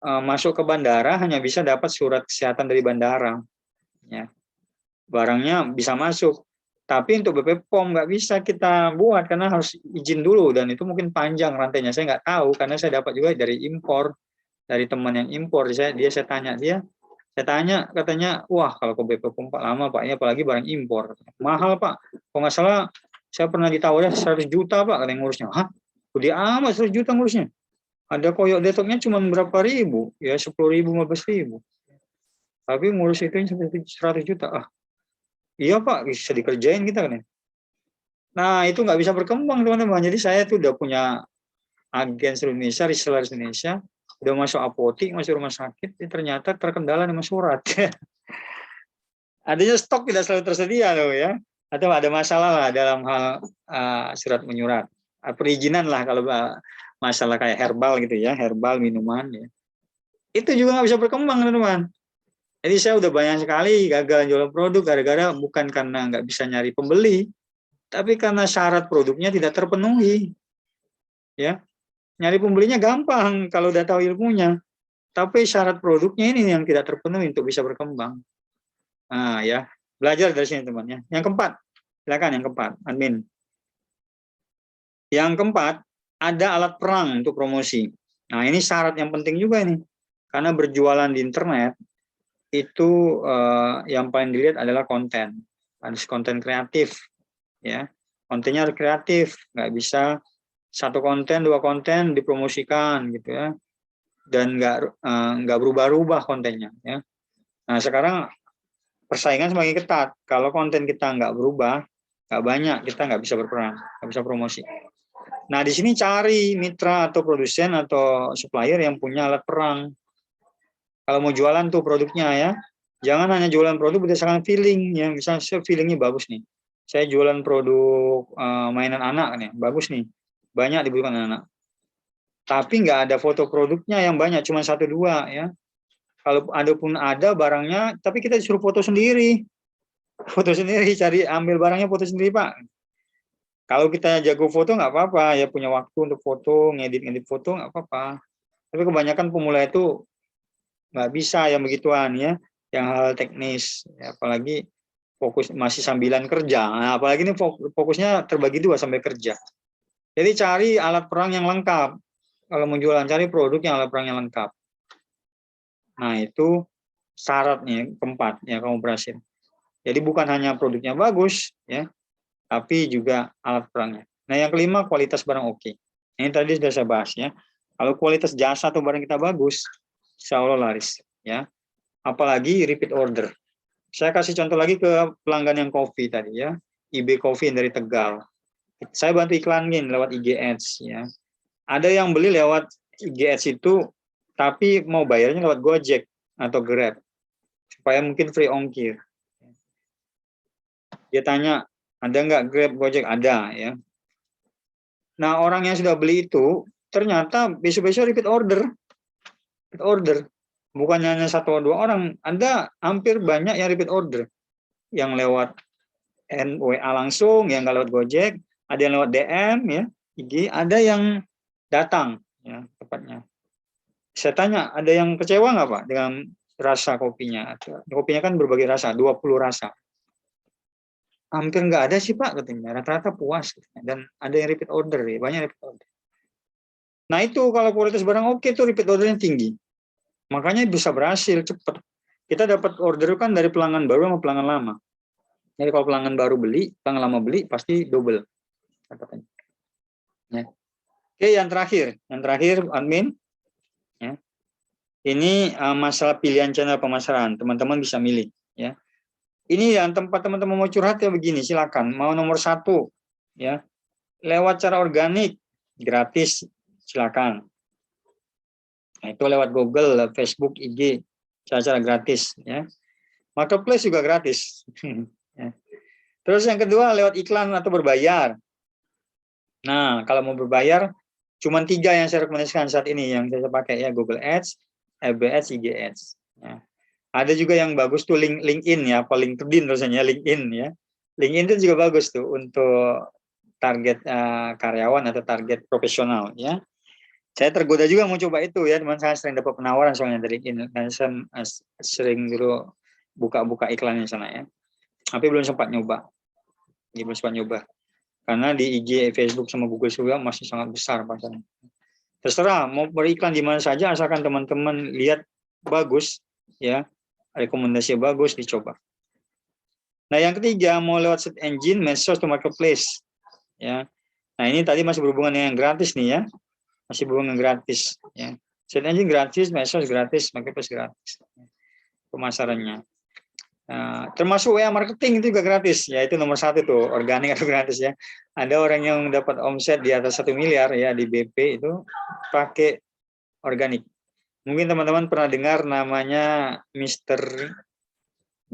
masuk ke bandara hanya bisa dapat surat kesehatan dari bandara. Ya. Barangnya bisa masuk. Tapi untuk BP POM nggak bisa kita buat karena harus izin dulu dan itu mungkin panjang rantainya. Saya nggak tahu karena saya dapat juga dari impor, dari teman yang impor. Saya tanya saya tanya katanya, wah kalau ke BP POM Pak lama Pak, apalagi barang impor. Mahal Pak. Kalau nggak salah saya pernah ditawarin 100 juta Pak katanya ngurusnya. Hah? Gede amat 100 juta ngurusnya. Ada koyok detoknya cuma berapa ribu, ya 10.000, 15.000. Tapi ngurus itu 100 juta. Ah, iya Pak, bisa dikerjain kita kan. Nah, itu nggak bisa berkembang teman-teman. Jadi saya tuh udah punya agen seluruh Indonesia, reseller Indonesia, udah masuk apotek, masuk rumah sakit, ternyata terkendala dengan surat. Adanya stok tidak selalu tersedia loh ya. Atau ada masalah lah dalam hal surat menyurat. Perizinan lah kalau masalah kayak herbal gitu ya, herbal minuman ya. Itu juga nggak bisa berkembang teman-teman. Jadi saya udah banyak sekali gagal jualan produk gara-gara bukan karena nggak bisa nyari pembeli, tapi karena syarat produknya tidak terpenuhi. Ya, nyari pembelinya gampang kalau udah tahu ilmunya, tapi syarat produknya ini yang tidak terpenuhi untuk bisa berkembang. Nah, ya, belajar dari sini teman-teman. Yang keempat, silakan yang keempat, admin. Yang keempat, ada alat perang untuk promosi. Nah, ini syarat yang penting juga ini, karena berjualan di internet itu yang paling dilihat adalah konten, harus konten kreatif, ya, kontennya harus kreatif, nggak bisa satu konten, dua konten dipromosikan gitu ya, dan nggak berubah-ubah kontennya, ya. Nah sekarang persaingan semakin ketat, kalau konten kita nggak berubah, nggak banyak, kita nggak bisa berperan, nggak bisa promosi. Nah di sini cari mitra atau produsen atau supplier yang punya alat perang. Kalau mau jualan tuh produknya ya, jangan hanya jualan produk berdasarkan feeling, yang misalnya feelingnya bagus nih. Saya jualan produk mainan anak nih, bagus nih, banyak dibutuhkan anak. Tapi nggak ada foto produknya yang banyak, cuma 1-2 ya. Kalau ada pun ada barangnya, tapi kita disuruh foto sendiri, cari ambil barangnya foto sendiri Pak. Kalau kita jago foto nggak apa-apa, ya punya waktu untuk foto, ngedit foto nggak apa-apa. Tapi kebanyakan pemula itu nggak bisa yang begituan ya, yang hal teknis, ya, apalagi fokus masih sambilan kerja. Nah, apalagi ini fokusnya terbagi 2 sambil kerja. Jadi cari alat perang yang lengkap. Kalau mau jualan, cari produk yang alat perang yang lengkap. Nah, itu syaratnya keempat ya kamu berhasil. Jadi bukan hanya produknya bagus ya, tapi juga alat perangnya. Nah, yang kelima kualitas barang oke. Ini tadi sudah saya bahas ya. Kalau kualitas jasa atau barang kita bagus, insya Allah laris ya. Apalagi repeat order. Saya kasih contoh lagi ke pelanggan yang kopi tadi ya, IB Coffee yang dari Tegal. Saya bantu iklanin lewat IG Ads ya. Ada yang beli lewat IG Ads itu, tapi mau bayarnya lewat Gojek atau Grab, supaya mungkin free ongkir. Dia tanya, ada nggak Grab, Gojek? Ada ya. Nah, orang yang sudah beli itu, ternyata besok-besok repeat order. Repeat order. Bukan hanya satu atau dua orang, ada hampir banyak yang repeat order. Yang lewat WA langsung, yang nggak lewat Gojek, ada yang lewat DM ya, IG, ada yang datang ya tepatnya. Saya tanya, ada yang kecewa nggak Pak dengan rasa kopinya? Kopinya kan berbagai rasa, 20 rasa. Hampir nggak ada sih Pak katanya, rata-rata puas katanya. Dan ada yang repeat order ya, banyak repeat order. Nah itu kalau kualitas barang oke tuh repeat ordernya tinggi. Makanya bisa berhasil cepat. Kita dapat order kan dari pelanggan baru sama pelanggan lama. Jadi kalau pelanggan baru beli, pelanggan lama beli pasti double. Ya. Oke, yang terakhir admin. Ya. Ini masalah pilihan channel pemasaran. Teman-teman bisa milih. Ya. Ini yang tempat teman-teman mau curhat ya begini, silakan. Mau nomor 1, ya, lewat cara organik, gratis, silakan. Nah, itu lewat Google, Facebook, IG, cara-cara gratis. Ya. Marketplace juga gratis. Ya. Terus yang kedua lewat iklan atau berbayar. Nah, kalau mau berbayar, cuma 3 yang saya rekomendasikan saat ini yang saya pakai ya, Google Ads, FB Ads, IG Ads. Ya. Ada juga yang bagus tuh LinkedIn ya, apa LinkedIn rasanya LinkedIn ya. LinkedIn itu juga bagus tuh untuk target karyawan atau target profesional ya. Saya tergoda juga mau coba itu ya, teman saya sering dapat penawaran soalnya dari LinkedIn dan saya sering dulu buka-buka iklannya sana ya. Tapi belum sempat nyoba. Belum sempat nyoba. Karena di IG, Facebook sama Google juga masih sangat besar pasarnya. Terserah mau beriklan di mana saja asalkan teman-teman lihat bagus ya. Rekomendasi bagus dicoba. Nah, yang ketiga mau lewat search engine, medsos atau marketplace. Ya. Nah, ini tadi masih berhubungan dengan yang gratis nih ya. Masih berhubungan dengan gratis ya. Search engine gratis, medsos gratis, marketplace gratis. Pemasarannya. Nah, termasuk WA marketing itu juga gratis, ya itu nomor 1 tuh, organik atau gratis ya. Ada orang yang dapat omset di atas 1 miliar ya di BP itu pakai organik. Mungkin teman-teman pernah dengar namanya Mr.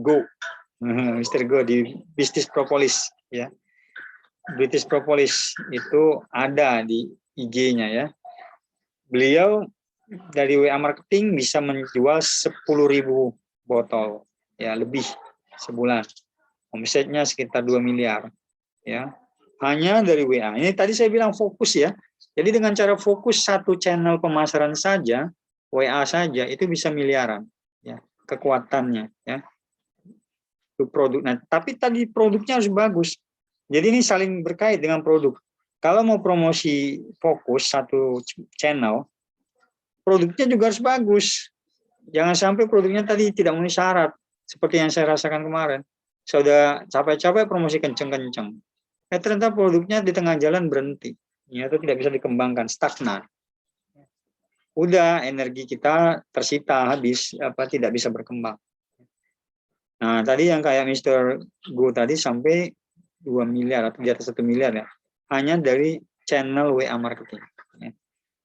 Go. Mr. Go di Bisnis Propolis ya. Bisnis Propolis itu ada di IG-nya ya. Beliau dari WA marketing bisa menjual 10.000 botol ya lebih sebulan. Omsetnya sekitar 2 miliar ya. Hanya dari WA. Ini tadi saya bilang fokus ya. Jadi dengan cara fokus satu channel pemasaran saja, WA saja itu bisa miliaran ya kekuatannya ya. Itu produk. Nah, tapi tadi produknya harus bagus. Jadi ini saling berkait dengan produk. Kalau mau promosi fokus satu channel, produknya juga harus bagus. Jangan sampai produknya tadi tidak memenuhi syarat seperti yang saya rasakan kemarin. Saya udah capek-capek promosi kenceng-kenceng. Ternyata produknya di tengah jalan berhenti. Ya, itu tidak bisa dikembangkan, stagnan. Udah energi kita tersita habis, tidak bisa berkembang. Nah, tadi yang kayak Mr. Go tadi sampai 2 miliar atau di atas 1 miliar ya. Hanya dari channel WA marketing. Ya.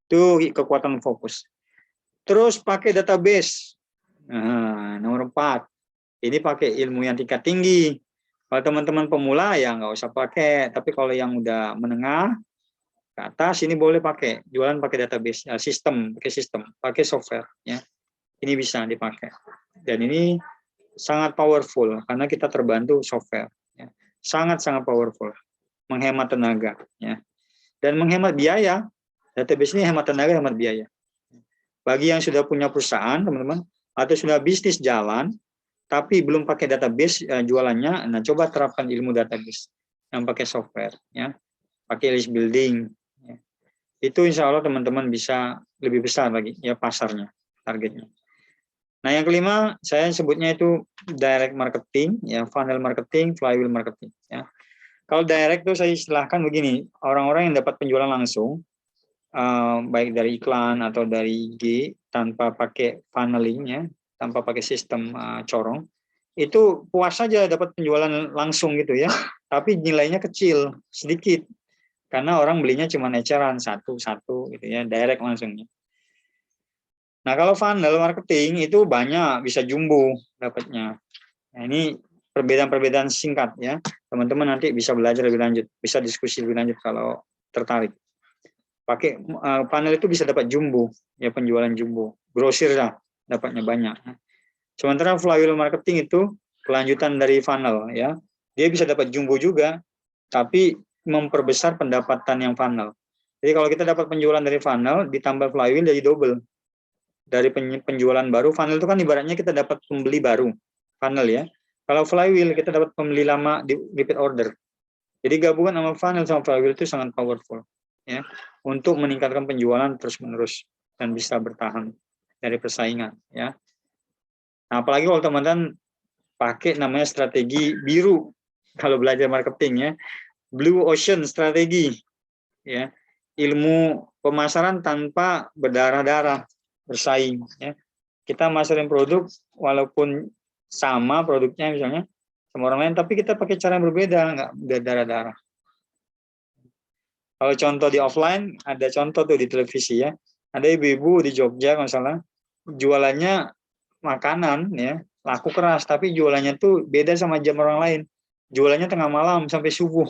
Itu kekuatan fokus. Terus pakai database. Nah, nomor 4. Ini pakai ilmu yang tingkat tinggi. Kalau teman-teman pemula ya nggak usah pakai. Tapi kalau yang udah menengah ke atas ini boleh pakai. Jualan pakai database, pakai software. Ya. Ini bisa dipakai. Dan ini sangat powerful karena kita terbantu software. Ya. Sangat-sangat powerful. Menghemat tenaga. Ya. Dan menghemat biaya. Database ini hemat tenaga, hemat biaya. Bagi yang sudah punya perusahaan, teman-teman, atau sudah bisnis jalan, tapi belum pakai database jualannya, nah coba terapkan ilmu database yang pakai software, ya, pakai list building, Itu insya Allah teman-teman bisa lebih besar lagi ya pasarnya, targetnya. Nah, yang kelima saya sebutnya itu direct marketing, ya funnel marketing, flywheel marketing. Ya. Kalau direct itu saya istilahkan begini, orang-orang yang dapat penjualan langsung, baik dari iklan atau dari IG tanpa pakai funneling, ya, tanpa pakai sistem corong, itu puas saja dapat penjualan langsung gitu ya, tapi nilainya kecil, sedikit, karena orang belinya cuma eceran satu-satu gitu ya, direct langsungnya. Nah, kalau funnel marketing itu banyak, bisa jumbo dapatnya. Nah, ini perbedaan-perbedaan singkat ya. Teman-teman nanti bisa belajar lebih lanjut, bisa diskusi lebih lanjut kalau tertarik. Pakai funnel itu bisa dapat jumbo, ya penjualan jumbo. Grosir lah, dapatnya banyak. Sementara flywheel marketing itu kelanjutan dari funnel ya. Dia bisa dapat jumbo juga, tapi memperbesar pendapatan yang funnel. Jadi kalau kita dapat penjualan dari funnel ditambah flywheel jadi double. Dari penjualan baru, funnel itu kan ibaratnya kita dapat pembeli baru, funnel ya. Kalau flywheel kita dapat pembeli lama di repeat order. Jadi gabungan sama funnel sama flywheel itu sangat powerful ya untuk meningkatkan penjualan terus-menerus dan bisa bertahan dari persaingan ya. Nah, apalagi kalau teman-teman pakai namanya strategi biru kalau belajar marketing ya, blue ocean strategi ya, ilmu pemasaran tanpa berdarah-darah bersaing ya. Kita masarin produk walaupun sama produknya misalnya sama orang lain, tapi kita pakai cara yang berbeda, nggak berdarah-darah. Kalau contoh di offline, ada contoh tuh di televisi ya, ada ibu-ibu di Jogja kalau salah, jualannya makanan ya, laku keras, tapi jualannya tuh beda sama jam orang lain. Jualannya tengah malam sampai subuh,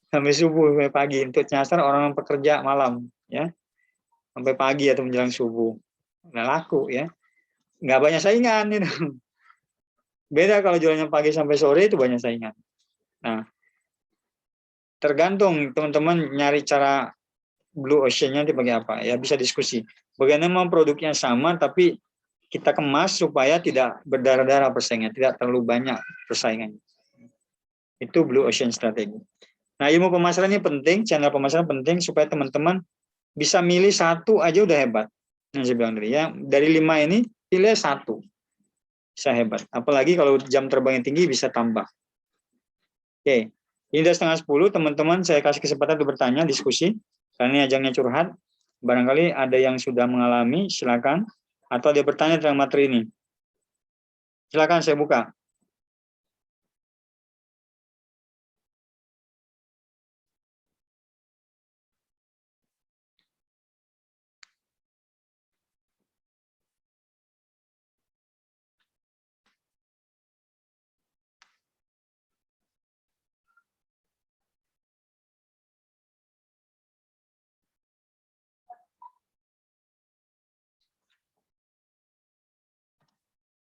sampai pagi untuk nyasar orang pekerja malam ya, sampai pagi atau menjelang subuh. Nah, laku ya, nggak banyak saingan gitu. Beda kalau jualannya pagi sampai sore itu banyak saingan. Nah, tergantung teman-teman nyari cara blue ocean-nya dipakai apa ya, bisa diskusi. Bagaimana produknya sama tapi kita kemas supaya tidak berdarah-darah persaingan, tidak terlalu banyak persaingan. Itu blue ocean strategi. Nah, ilmu pemasaran ini penting, channel pemasaran penting supaya teman-teman bisa milih satu aja udah hebat. Yang saya bilang tadi ya, dari 5 ini pilih satu. Bisa hebat. Apalagi kalau jam terbangnya tinggi bisa tambah. Oke, ini udah setengah 10, teman-teman saya kasih kesempatan untuk bertanya, diskusi. Karena ini ajangnya curhat. Barangkali ada yang sudah mengalami, silakan. Atau ada bertanya tentang materi ini. Silakan saya buka.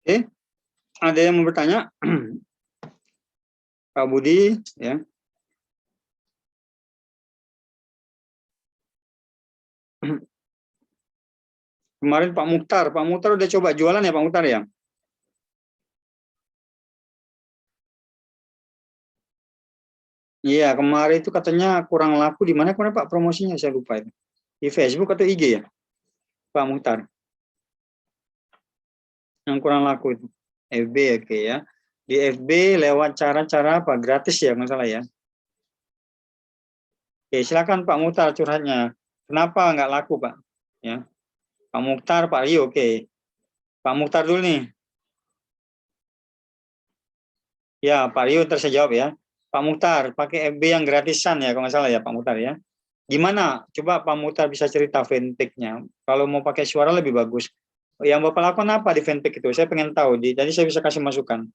Oke, ada yang mau bertanya? Pak Budi, ya. Kemarin Pak Mukhtar udah coba jualan ya Pak Mukhtar ya? Iya, kemarin itu katanya kurang laku di mana kemarin Pak promosinya saya lupa itu. Di Facebook atau IG ya? Pak Mukhtar. Yang kurang laku itu. FB ya, oke ya. Di FB lewat cara-cara apa? Gratis ya, nggak salah ya. Oke, silakan Pak Mukhtar curhatnya. Kenapa nggak laku Pak? Ya, Pak Mukhtar, Pak Rio, oke. Pak Mukhtar dulu nih. Ya, Pak Rio ntar saya jawab ya. Pak Mukhtar, pakai FB yang gratisan ya, kalau nggak salah ya Pak Mukhtar ya. Gimana? Coba Pak Mukhtar bisa cerita fanpage-nya. Kalau mau pakai suara lebih bagus. Yang Bapak lakukan apa di fanpage itu? Saya pengen tahu. Jadi saya bisa kasih masukan.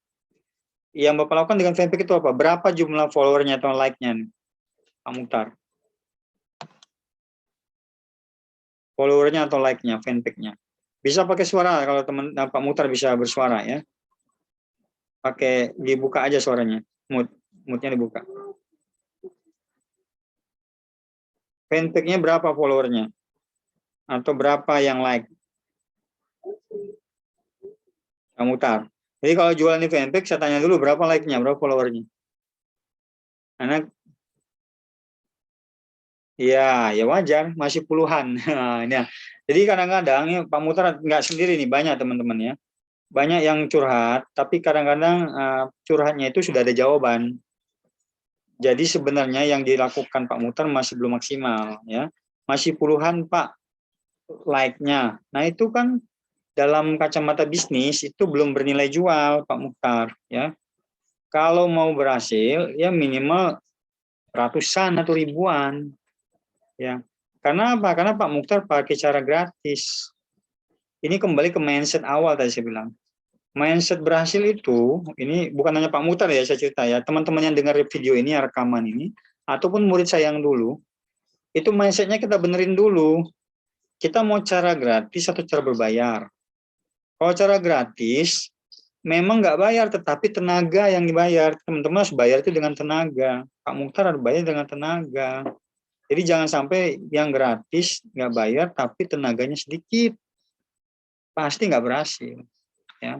Yang Bapak lakukan dengan fanpage itu apa? Berapa jumlah followernya atau like-nya nih, Pak Mukhtar? Followernya atau like-nya, fanpage-nya. Bisa pakai suara kalau teman Pak Mukhtar bisa bersuara ya. Pakai dibuka aja suaranya. Mood-nya dibuka. Fanpage-nya berapa followernya? Atau berapa yang like? Pak Mukhtar. Jadi kalau jualan di fanpage, saya tanya dulu berapa like-nya, berapa followernya. Karena Ya, ya wajar, masih puluhan. Nah, jadi kadang-kadang ya, Pak Mutar nggak sendiri nih, banyak teman-teman ya. Banyak yang curhat, tapi kadang-kadang curhatnya itu sudah ada jawaban. Jadi sebenarnya yang dilakukan Pak Mutar masih belum maksimal ya. Masih puluhan Pak like-nya. Nah, itu kan dalam kacamata bisnis itu belum bernilai jual Pak Mutar ya. Kalau mau berhasil ya minimal ratusan atau ribuan ya. Karena apa? Karena Pak Mukhtar pakai cara gratis. Ini kembali ke mindset awal tadi saya bilang. Mindset berhasil itu, ini bukan hanya Pak Mukhtar ya saya cerita ya, teman-teman yang dengar video ini, rekaman ini, ataupun murid saya yang dulu, itu mindsetnya kita benerin dulu. Kita mau cara gratis atau cara berbayar. Kalau cara gratis, memang nggak bayar, tetapi tenaga yang dibayar. Teman-teman harus bayar itu dengan tenaga. Pak Mukhtar harus bayar dengan tenaga. Jadi jangan sampai yang gratis nggak bayar, tapi tenaganya sedikit. Pasti nggak berhasil. Ya.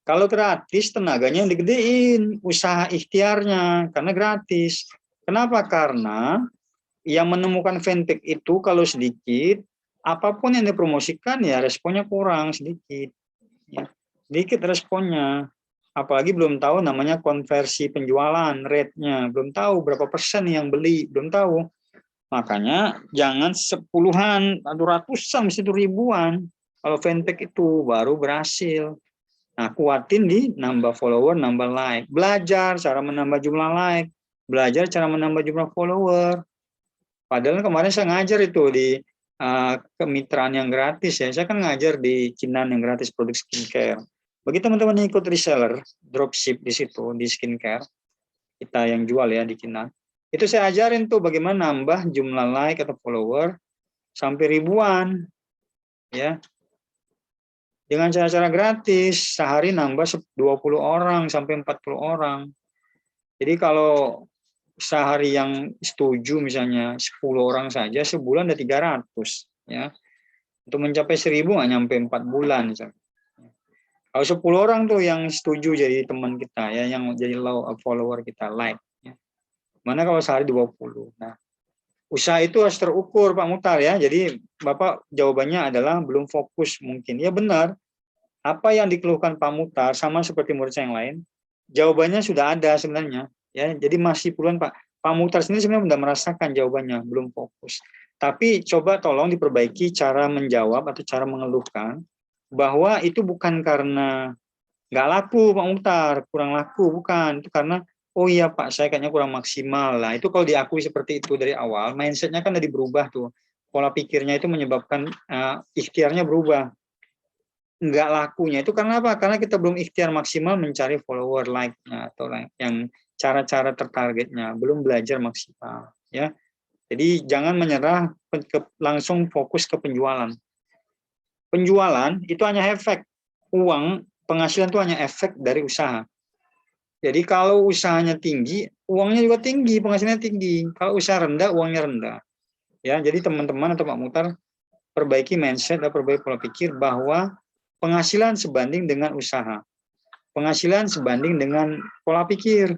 Kalau gratis, tenaganya yang digedein, usaha ikhtiarnya, karena gratis. Kenapa? Karena yang menemukan fanpage itu kalau sedikit, apapun yang dipromosikan ya responnya kurang sedikit. Ya. Sedikit responnya. Apalagi belum tahu namanya konversi penjualan, rate-nya. Belum tahu berapa persen yang beli, belum tahu. Makanya jangan sepuluhan atau ratusan, mesti itu ribuan. Kalau fanpage itu baru berhasil. Nah, kuatin di nambah follower, nambah like. Belajar cara menambah jumlah like. Belajar cara menambah jumlah follower. Padahal kemarin saya ngajar itu di kemitraan yang gratis ya. Saya kan ngajar di Kinan yang gratis produk skincare. Bagi teman-teman yang ikut reseller, dropship di situ, di skincare, kita yang jual ya di Kinan. Itu saya ajarin tuh bagaimana nambah jumlah like atau follower sampai ribuan. Ya, dengan cara-cara gratis, sehari nambah 20 orang sampai 40 orang. Jadi kalau sehari yang setuju misalnya 10 orang saja, sebulan ada 300 ya. Untuk mencapai 1000 nggak nyampe 4 bulan misalnya. Kalau 10 orang tuh yang setuju jadi teman kita ya, yang jadi follower kita, like ya. Mana kalau sehari 20. Nah, usaha itu harus terukur Pak Mutar ya. Jadi Bapak jawabannya adalah belum fokus mungkin. Ya benar. Apa yang dikeluhkan Pak Mutar sama seperti murid saya yang lain, jawabannya sudah ada sebenarnya. Ya, jadi masih puluhan Pak. Pak Mutar sendiri sebenarnya sudah merasakan jawabannya, belum fokus. Tapi coba tolong diperbaiki cara menjawab atau cara mengeluhkan bahwa itu bukan karena nggak laku Pak Mutar, kurang laku, bukan. Itu karena, oh iya Pak, saya kayaknya kurang maksimal lah. Itu kalau diakui seperti itu dari awal, mindsetnya kan udah berubah tuh. Pola pikirnya itu menyebabkan ikhtiarnya berubah. Nggak lakunya itu karena apa? Karena kita belum ikhtiar maksimal mencari follower, like-nya atau like yang cara-cara tertargetnya, belum belajar maksimal ya. Jadi jangan menyerah, langsung fokus ke penjualan. Penjualan itu hanya efek, uang penghasilan itu hanya efek dari usaha. Jadi kalau usahanya tinggi, uangnya juga tinggi, penghasilannya tinggi. Kalau usaha rendah, uangnya rendah. Ya, jadi teman-teman atau Pak Mutar perbaiki mindset dan perbaiki pola pikir bahwa penghasilan sebanding dengan usaha. Penghasilan sebanding dengan pola pikir.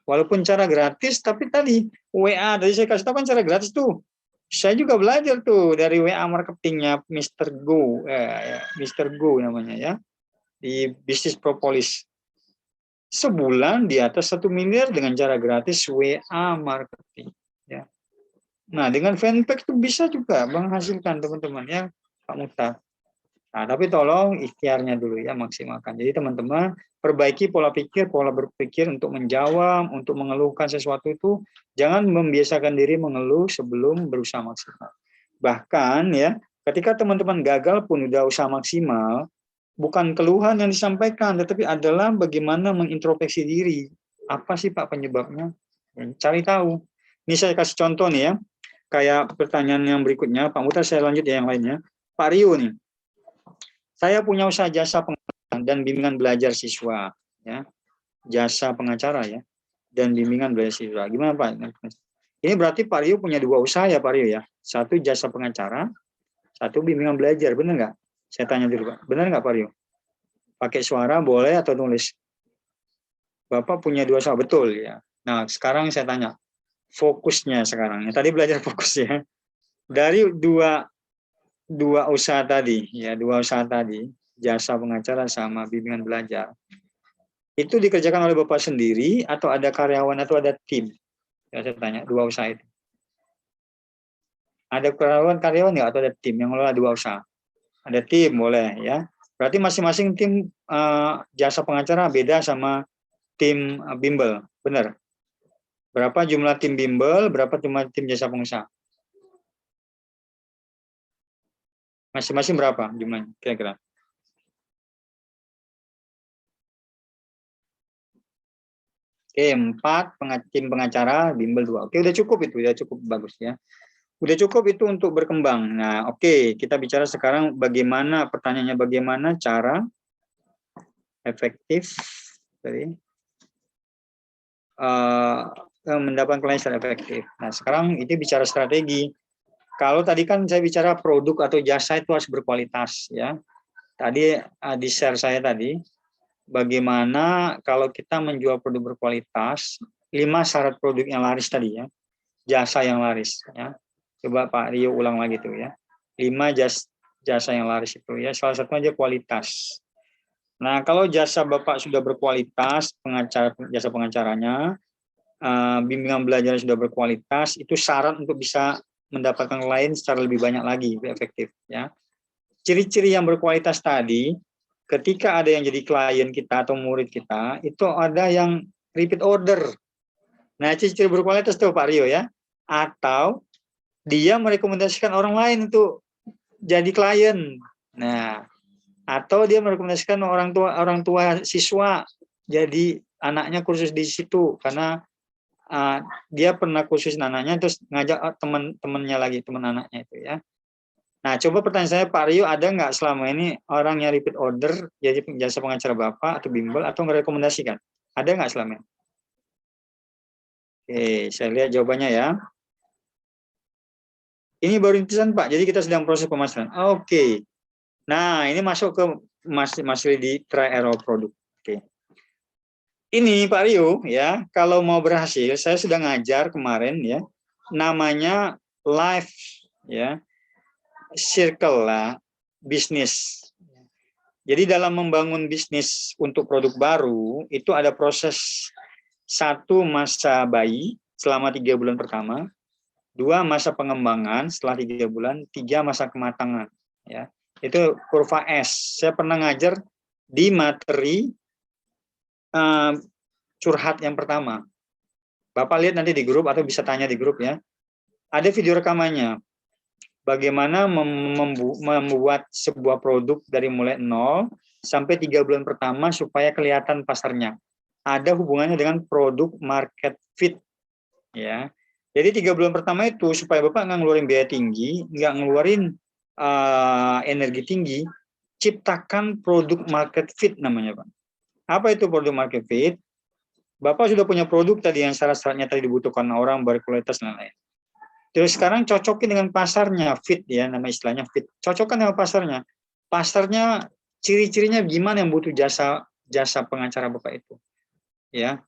Walaupun cara gratis, tapi tadi WA, tadi saya kasih tahu kan cara gratis tuh. Saya juga belajar tuh dari WA marketingnya Mr. Go, Mr. Go namanya ya, di Bisnis Propolis. Sebulan di atas 1 miliar dengan cara gratis WA marketing. Ya. Nah, dengan fanpage itu bisa juga menghasilkan teman-teman ya, Pak Mukhtar. Nah, tapi tolong ikhtiarnya dulu ya, maksimalkan. Jadi teman-teman, perbaiki pola pikir, pola berpikir untuk menjawab, untuk mengeluhkan sesuatu itu, jangan membiasakan diri mengeluh sebelum berusaha maksimal. Bahkan ya, ketika teman-teman gagal pun udah usaha maksimal, bukan keluhan yang disampaikan, tetapi adalah bagaimana mengintrospeksi diri. Apa sih Pak penyebabnya? Cari tahu. Ini saya kasih contoh nih ya, kayak pertanyaan yang berikutnya, Pak Mutar saya lanjut ya yang lainnya. Pak Rio nih, saya punya usaha jasa pengacara dan bimbingan belajar siswa, ya, jasa pengacara ya, dan bimbingan belajar siswa. Gimana Pak? Ini berarti Pak Rio punya 2 usaha ya Pak Rio ya, satu jasa pengacara, satu bimbingan belajar, benar nggak? Saya tanya dulu Pak, benar nggak Pak Rio? Pakai suara boleh atau nulis? Bapak punya 2 usaha, betul ya. Nah sekarang saya tanya, fokusnya sekarang. Tadi belajar fokus ya. Dari dua usaha tadi, ya dua usaha tadi, jasa pengacara sama bimbingan belajar. Itu dikerjakan oleh Bapak sendiri atau ada karyawan atau ada tim? Ya, saya tanya, dua usaha itu. Ada karyawan nggak atau ada tim yang mengelola dua usaha? Ada tim, boleh ya. Berarti masing-masing tim jasa pengacara beda sama tim bimbel, benar? Berapa jumlah tim bimbel, berapa jumlah tim jasa pengusaha? Masing-masing berapa jumlahnya kira-kira? Oke, 4 tim pengacara, bimbel 2. Oke, udah cukup itu, udah cukup bagus ya. Udah cukup itu untuk berkembang. Nah, oke, kita bicara sekarang bagaimana, pertanyaannya bagaimana cara efektif dari mendapatkan klien secara efektif. Nah, sekarang itu bicara strategi. Kalau tadi kan saya bicara produk atau jasa itu harus berkualitas ya. Tadi di share saya tadi, bagaimana kalau kita menjual produk berkualitas, 5 syarat produk yang laris tadi ya, jasa yang laris ya. Coba Pak Rio ulang lagi tuh ya. 5 jasa yang laris itu ya, salah satunya aja kualitas. Nah, kalau jasa Bapak sudah berkualitas, jasa pengacaranya, bimbingan belajar sudah berkualitas, itu syarat untuk bisa mendapatkan klien secara lebih banyak lagi, lebih efektif ya. Ciri-ciri yang berkualitas tadi, ketika ada yang jadi klien kita atau murid kita, itu ada yang repeat order. Nah, ciri-ciri berkualitas itu Pak Rio ya. Atau dia merekomendasikan orang lain untuk jadi klien. Nah, atau dia merekomendasikan orang tua siswa jadi anaknya kursus di situ karena dia pernah kursus anaknya terus ngajak teman-temannya lagi, teman anaknya itu ya. Nah, coba pertanyaan saya Pak Rio, ada nggak selama ini orang yang repeat order jadi jasa pengacara Bapak atau bimbel atau merekomendasikan? Ada nggak selama ini? Oke, saya lihat jawabannya ya. Ini baru rintisan Pak, jadi kita sedang proses pemasaran. Oke. Nah, ini masuk ke masih di try error produk. Oke. Ini Pak Rio ya, kalau mau berhasil, saya sudah ngajar kemarin ya, namanya life ya, circle lah, bisnis. Jadi dalam membangun bisnis untuk produk baru, itu ada proses 1 masa bayi selama 3 bulan pertama, 2 masa pengembangan setelah 3 bulan, 3 masa kematangan. Ya, itu kurva S. Saya pernah ngajar di materi curhat yang pertama. Bapak lihat nanti di grup atau bisa tanya di grup ya. Ada video rekamannya. Bagaimana membuat sebuah produk dari mulai 0 sampai 3 bulan pertama supaya kelihatan pasarnya. Ada hubungannya dengan produk market fit. Ya. Jadi 3 bulan pertama itu supaya Bapak nggak ngeluarin biaya tinggi, nggak ngeluarin energi tinggi, ciptakan produk market fit namanya Pak. Apa itu produk market fit? Bapak sudah punya produk tadi yang syarat-syaratnya tadi dibutuhkan orang, berkualitas dan lain-lain. Terus sekarang cocokin dengan pasarnya, fit ya, nama istilahnya fit. Cocokkan dengan pasarnya. Pasarnya, ciri-cirinya gimana yang butuh jasa pengacara Bapak itu. Ya,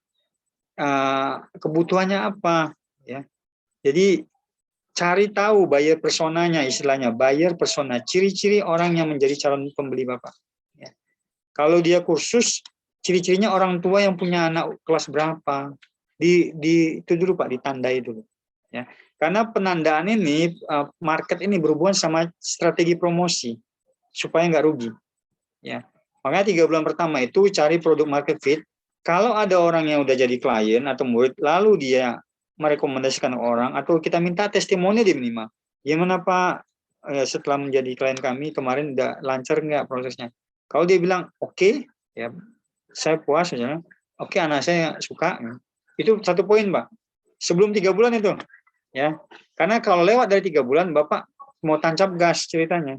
kebutuhannya apa. Ya, jadi cari tahu buyer personanya, istilahnya buyer persona, ciri-ciri orang yang menjadi calon pembeli Bapak. Ya. Kalau dia kursus, ciri-cirinya orang tua yang punya anak kelas berapa. Itu dulu Pak, ditandai dulu. Ya. Karena penandaan ini, market ini berhubungan sama strategi promosi, supaya nggak rugi. Ya. Makanya 3 bulan pertama itu cari produk market fit. Kalau ada orang yang udah jadi klien atau murid, lalu dia merekomendasikan orang, atau kita minta testimoni di minimal. Gimana Pak, setelah menjadi klien kami, kemarin udah lancar nggak prosesnya? Kalau dia bilang, oke, ya saya puas, misalnya, oke anak saya suka. Itu 1 poin Pak. Sebelum 3 bulan itu. Ya, karena kalau lewat dari 3 bulan, Bapak mau tancap gas ceritanya,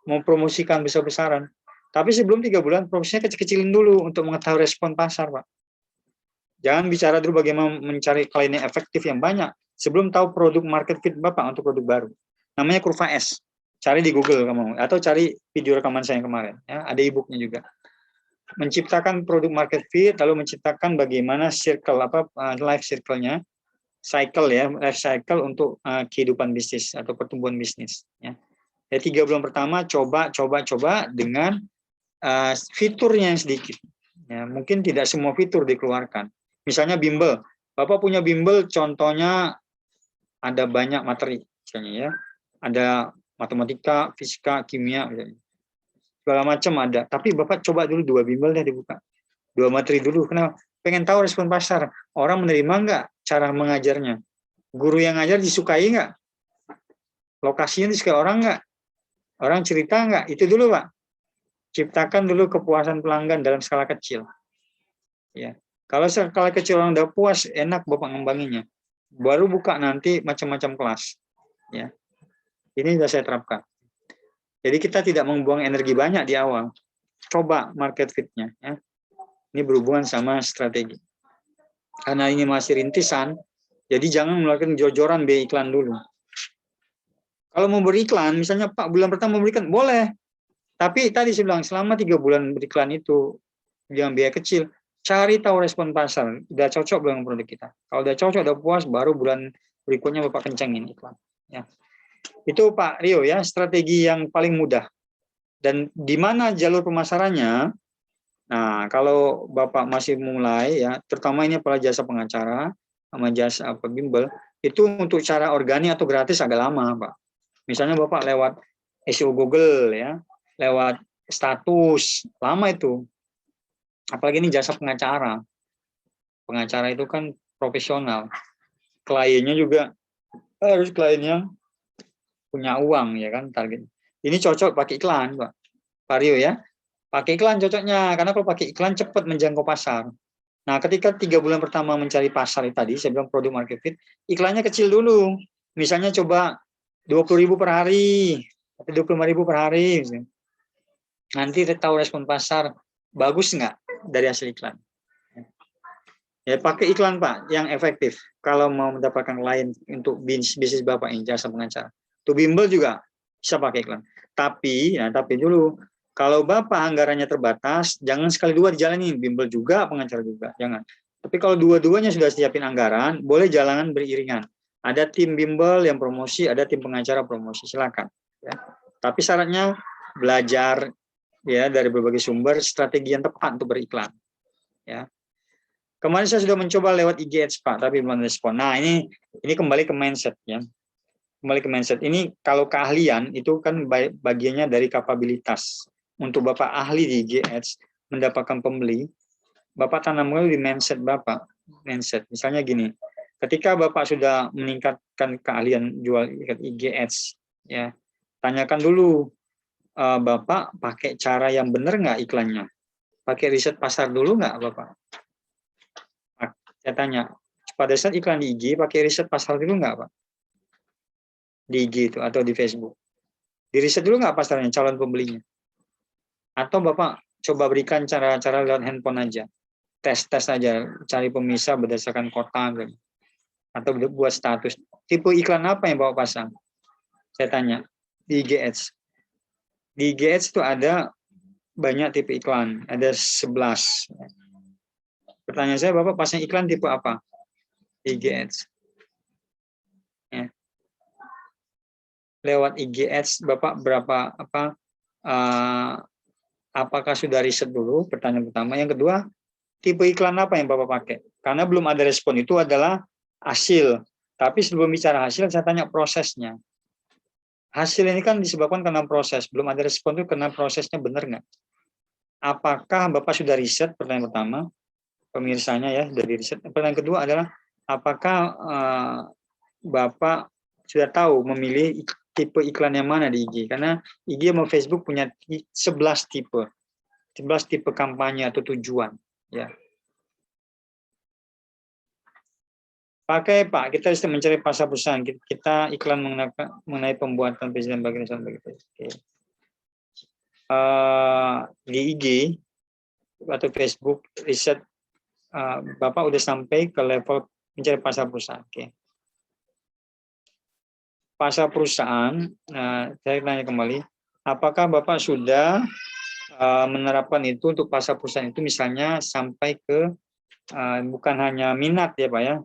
mau promosikan besar-besaran. Tapi sebelum 3 bulan, promosinya kecil-kecilin dulu untuk mengetahui respon pasar, Pak. Jangan bicara dulu bagaimana mencari klien yang efektif yang banyak, sebelum tahu produk market fit Bapak untuk produk baru. Namanya kurva S. Cari di Google kamu, atau cari video rekaman saya yang kemarin. Ya, ada e-booknya juga. Menciptakan produk market fit, lalu menciptakan bagaimana circle, life circle-nya, cycle ya, life cycle untuk kehidupan bisnis atau pertumbuhan bisnis. Ya. 3 bulan pertama coba dengan fiturnya yang sedikit. Ya, mungkin tidak semua fitur dikeluarkan. Misalnya bimbel, Bapak punya bimbel, contohnya ada banyak materi, misalnya ya, ada matematika, fisika, kimia, misalnya. Segala macam ada. Tapi Bapak coba dulu 2 bimbel deh dibuka, 2 materi dulu. Kenapa? Pengen tahu respon pasar. Orang menerima nggak cara mengajarnya? Guru yang ngajar disukai nggak? Lokasinya disukai orang nggak? Orang cerita nggak? Itu dulu, Pak. Ciptakan dulu kepuasan pelanggan dalam skala kecil. Ya. Kalau skala kecil orang udah puas, enak Bapak ngembanginnya. Baru buka nanti macam-macam kelas. Ya. Ini sudah saya terapkan. Jadi kita tidak membuang energi banyak di awal. Coba market fit-nya. Ya. Ini berhubungan sama strategi. Karena ini masih rintisan, jadi jangan mengeluarkan jor-joran biaya iklan dulu. Kalau mau beriklan, misalnya Pak bulan pertama berikan, boleh. Tapi tadi saya bilang, selama 3 bulan beriklan itu, jangan biaya kecil, cari tahu respon pasar. Udah cocok dengan produk kita. Kalau udah cocok, udah puas, baru bulan berikutnya Bapak kencangin iklan. Ya. Itu Pak Rio ya, strategi yang paling mudah. Dan di mana jalur pemasarannya? Nah, kalau Bapak masih mulai ya, terutama ini pada jasa pengacara sama jasa bimbel, itu untuk cara organik atau gratis agak lama, Pak. Misalnya Bapak lewat SEO Google ya, lewat status, lama itu. Apalagi ini jasa pengacara. Pengacara itu kan profesional. Kliennya juga harus kliennya punya uang ya kan target. Ini cocok pakai iklan, Pak Rio ya. Pakai iklan cocoknya, karena kalau pakai iklan cepat menjangkau pasar. Nah, ketika 3 bulan pertama mencari pasar tadi, saya bilang produk market fit, iklannya kecil dulu. Misalnya coba 20.000 per hari, atau 25.000 per hari. Misalnya. Nanti tahu respon pasar, bagus nggak dari hasil iklan. Ya, pakai iklan Pak, yang efektif. Kalau mau mendapatkan klien untuk bisnis Bapak yang jasa pengacara. Untuk bimbel juga bisa pakai iklan. Tapi dulu, kalau Bapak anggarannya terbatas, jangan sekali dua dijalanin, bimbel juga, pengacara juga, jangan. Tapi kalau dua-duanya sudah siapin anggaran, boleh jalankan beriringan. Ada tim bimbel yang promosi, ada tim pengacara promosi, silakan. Ya. Tapi syaratnya belajar ya dari berbagai sumber strategi yang tepat untuk beriklan. Ya. Kemarin saya sudah mencoba lewat IG Ads Pak, tapi belum respon. Nah ini kembali ke mindset ya. Kembali ke mindset. Ini kalau keahlian itu kan bagiannya dari kapabilitas. Untuk Bapak ahli di IG Ads, mendapatkan pembeli, Bapak tanam dulu di mindset Bapak. Mindset. Misalnya gini, ketika Bapak sudah meningkatkan keahlian jual IG Ads, ya, tanyakan dulu, Bapak pakai cara yang benar nggak iklannya? Pakai riset pasar dulu nggak Bapak? Saya tanya, pada saat iklan di IG, pakai riset pasar dulu nggak Pak? Di IG itu, atau di Facebook. Di riset dulu nggak pasarnya, calon pembelinya? Atau Bapak coba berikan cara-cara lewat handphone aja. Tes aja, cari pemisah berdasarkan kota. Gitu. Atau buat status. Tipe iklan apa yang Bapak pasang? Saya tanya, di IG Ads. Di IG Ads itu ada banyak tipe iklan, ada 11. Pertanyaan saya, Bapak pasang iklan tipe apa? Di IG Ads. Ya. Lewat IG Ads, Bapak berapa apakah sudah riset dulu? Pertanyaan pertama. Yang kedua, tipe iklan apa yang Bapak pakai? Karena belum ada respon, itu adalah hasil. Tapi sebelum bicara hasil, saya tanya prosesnya. Hasil ini kan disebabkan karena proses. Belum ada respon itu karena prosesnya benar nggak? Apakah Bapak sudah riset? Pertanyaan pertama. Pemirsanya ya, dari riset. Pertanyaan kedua adalah, apakah Bapak sudah tahu memilih tipe iklan yang mana di IG? Karena IG sama Facebook punya 11 tipe. 11 tipe kampanye atau tujuan. Ya. Pakai Pak, kita bisa mencari pasar perusahaan. Kita iklan mengenai pembuatan presiden bagi nasional bagi presiden. Di IG atau Facebook, riset Bapak udah sampai ke level mencari pasar perusahaan. Oke. Pasar perusahaan, saya tanya kembali, apakah Bapak sudah menerapkan itu untuk pasar perusahaan itu misalnya sampai ke bukan hanya minat ya Pak ya,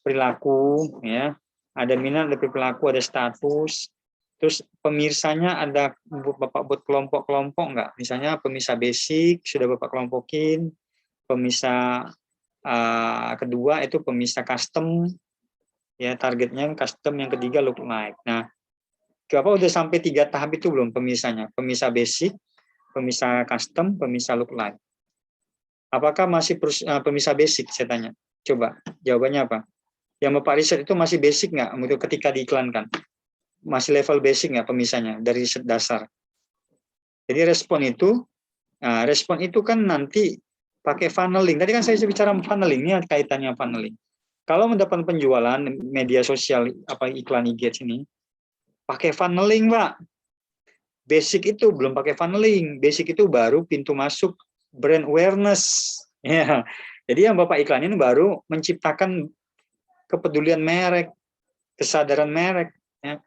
perilaku, ya. Ada minat, ada perilaku, ada status. Terus pemirsanya ada Bapak buat kelompok-kelompok nggak? Misalnya pemirsa basic sudah Bapak kelompokin, pemirsa kedua itu pemirsa custom, ya targetnya custom, yang ketiga look like. Nah, Bapak udah sampai 3 tahap itu belum pemirsanya? Pemirsa basic, pemirsa custom, pemirsa look like. Apakah masih pemirsa basic? Saya tanya. Coba jawabannya apa? Yang Bapak riset itu masih basic nggak untuk ketika diiklankan? Masih level basic nggak pemirsanya dari riset dasar? Jadi respon itu kan nanti pakai funneling. Tadi kan saya bicara funneling, ini kaitannya funneling. Kalau mendapat penjualan media sosial apa iklan IG ini, pakai funneling, Pak. Basic itu belum pakai funneling. Basic itu baru pintu masuk brand awareness. Ya. Jadi yang Bapak iklanin baru menciptakan kepedulian merek, kesadaran merek. Ya.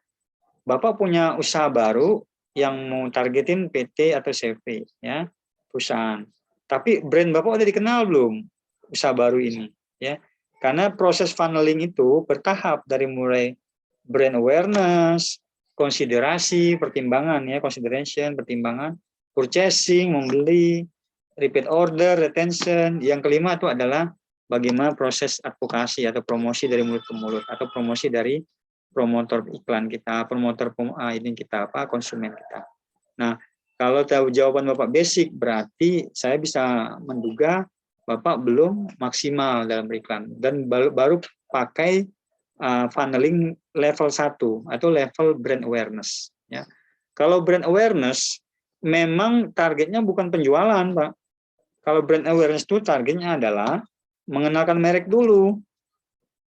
Bapak punya usaha baru yang mau targetin PT atau CV, ya, perusahaan. Tapi brand Bapak udah dikenal belum usaha baru ini, ya? Karena proses funneling itu bertahap dari mulai brand awareness, konsiderasi, pertimbangan, ya, consideration, pertimbangan, purchasing, membeli, repeat order, retention. Yang kelima itu adalah bagaimana proses advokasi atau promosi dari mulut ke mulut, atau promosi dari promotor iklan kita, promotor ini kita apa, konsumen kita. Nah, kalau tahu jawaban Bapak basic, berarti saya bisa menduga Bapak belum maksimal dalam beriklan dan baru pakai funneling level 1 atau level brand awareness, ya. Kalau brand awareness memang targetnya bukan penjualan, Pak. Kalau brand awareness itu targetnya adalah mengenalkan merek dulu.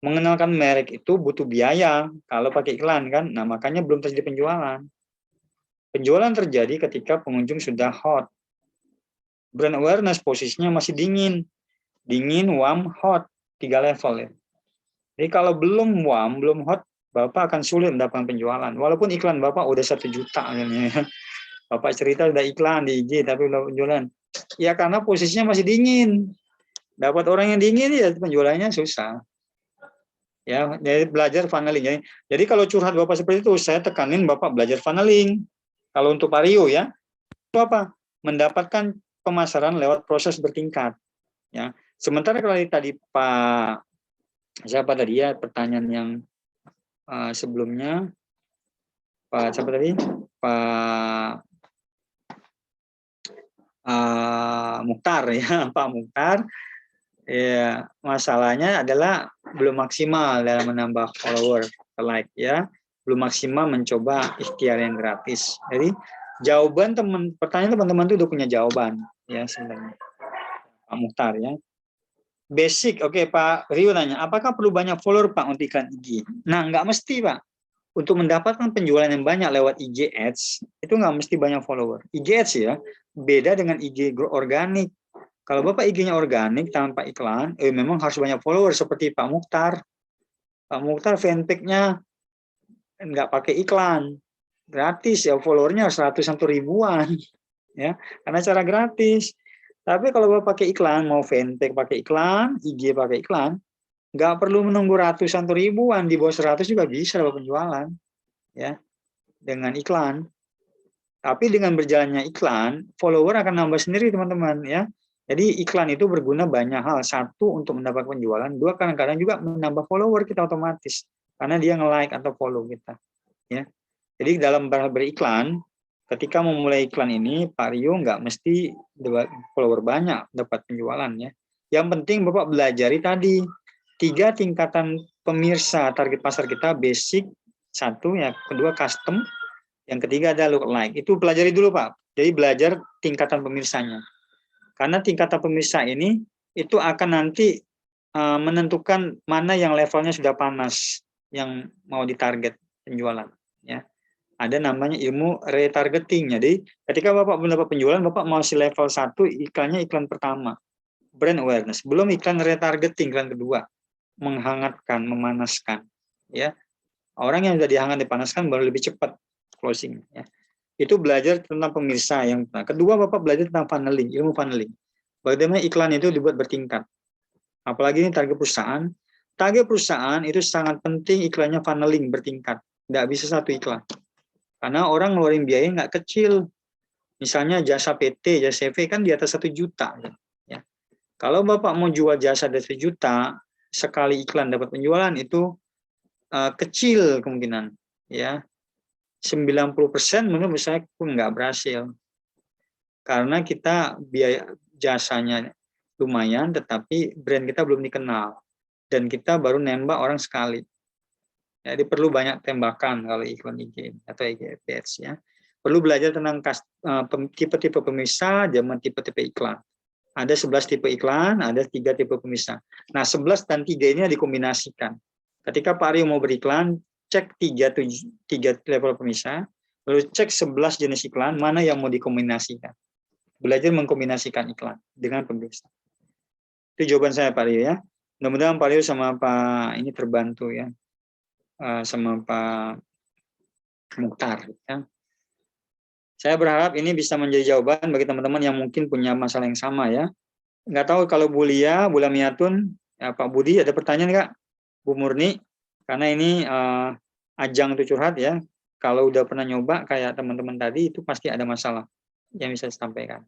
Mengenalkan merek itu butuh biaya kalau pakai iklan kan. Nah, makanya belum terjadi penjualan. Penjualan terjadi ketika pengunjung sudah hot. Brand awareness posisinya masih dingin. Dingin, warm, hot. 3 level ya. Jadi kalau belum warm, belum hot, Bapak akan sulit mendapatkan penjualan. Walaupun iklan Bapak udah 1 juta. Ya. Bapak cerita udah iklan di IG tapi belum penjualan. Ya karena posisinya masih dingin. Dapat orang yang dingin ya penjualannya susah. Ya, jadi belajar funneling. Jadi kalau curhat Bapak seperti itu, saya tekanin Bapak belajar funneling. Kalau untuk Pak Rio ya, itu apa? Mendapatkan pemasaran lewat proses bertingkat. Ya, sementara kalau tadi Pak siapa tadi ya pertanyaan yang sebelumnya Pak siapa tadi Pak Mukhtar ya Pak Mukhtar. Ya, masalahnya adalah belum maksimal dalam menambah follower, like ya, belum maksimal mencoba ikhtiar yang gratis. Jadi jawaban pertanyaan teman-teman itu udah punya jawaban ya sebenarnya. Pak Mukhtar ya. Basic, oke Pak Rio nanya, apakah perlu banyak follower Pak untuk iklan IG? Nah, nggak mesti Pak. Untuk mendapatkan penjualan yang banyak lewat IG Ads, itu nggak mesti banyak follower. IG Ads ya, beda dengan IG organik. Kalau Bapak IG-nya organik tanpa iklan, memang harus banyak follower seperti Pak Mukhtar. Pak Mukhtar fanpage-nya nggak pakai iklan, gratis ya, followernya 100 sampai ribuan, ya, karena cara gratis. Tapi kalau Bapak pakai iklan, mau fanpage pakai iklan, IG pakai iklan, nggak perlu menunggu ratusan atau ribuan, di bawah 100 juga bisa dapat penjualan, ya, dengan iklan. Tapi dengan berjalannya iklan, follower akan nambah sendiri teman-teman, ya. Jadi iklan itu berguna banyak hal. 1 untuk mendapat penjualan, 2 kadang-kadang juga menambah follower kita otomatis karena dia nge-like atau follow kita, ya. Jadi dalam beriklan, ketika memulai iklan ini, Pak Rio nggak mesti follower banyak dapat penjualan, ya. Yang penting Bapak belajari tadi 3 tingkatan pemirsa target pasar kita, basic 1, ya, kedua custom, yang ketiga ada look like. Itu pelajari dulu Pak. Jadi belajar tingkatan pemirsanya. Karena tingkatan pemirsa ini itu akan nanti menentukan mana yang levelnya sudah panas yang mau ditarget penjualan, ya. Ada namanya ilmu retargeting. Jadi ketika Bapak mendapat penjualan, Bapak masih level 1, iklannya iklan pertama, brand awareness, belum iklan retargeting, iklan kedua, menghangatkan, memanaskan, ya. Orang yang sudah dihangat dipanaskan baru lebih cepat closing, ya. Itu belajar tentang pemirsa yang kedua. Bapak belajar tentang funneling, ilmu funneling. Bagaimana iklan itu dibuat bertingkat. Apalagi ini target perusahaan. target perusahaan itu sangat penting iklannya funneling bertingkat. Nggak bisa satu iklan. Karena orang ngeluarin biaya nggak kecil. Misalnya jasa PT, jasa CV kan di atas 1 juta. Ya. Kalau Bapak mau jual jasa dari 1 juta, sekali iklan dapat penjualan itu kecil kemungkinan. Ya, 90% menurut saya pun nggak berhasil. Karena kita biaya jasanya lumayan, tetapi brand kita belum dikenal. Dan kita baru nembak orang sekali. Jadi perlu banyak tembakan kalau iklan IG atau IG Ads ya. Perlu belajar tentang tipe-tipe pemirsa, zaman tipe-tipe iklan. Ada 11 tipe iklan, ada 3 tipe pemirsa. Nah, 11 dan 3 ini dikombinasikan. Ketika Pak Rio mau beriklan, cek 3 level pemirsa, lalu cek 11 jenis iklan, mana yang mau dikombinasikan. Belajar mengkombinasikan iklan dengan pemirsa. Itu jawaban saya Pak Rio ya. Mudah-mudahan Pak Rio sama Pak ini terbantu ya. Sama Pak Mukhtar ya. Saya berharap ini bisa menjadi jawaban bagi teman-teman yang mungkin punya masalah yang sama ya. Nggak tahu kalau Bu Lia, Bu Lamiatun, ya, Pak Budi ada pertanyaan nggak? Bu Murni, karena ini ajang untuk curhat ya. Kalau udah pernah nyoba kayak teman-teman tadi itu pasti ada masalah yang bisa disampaikan.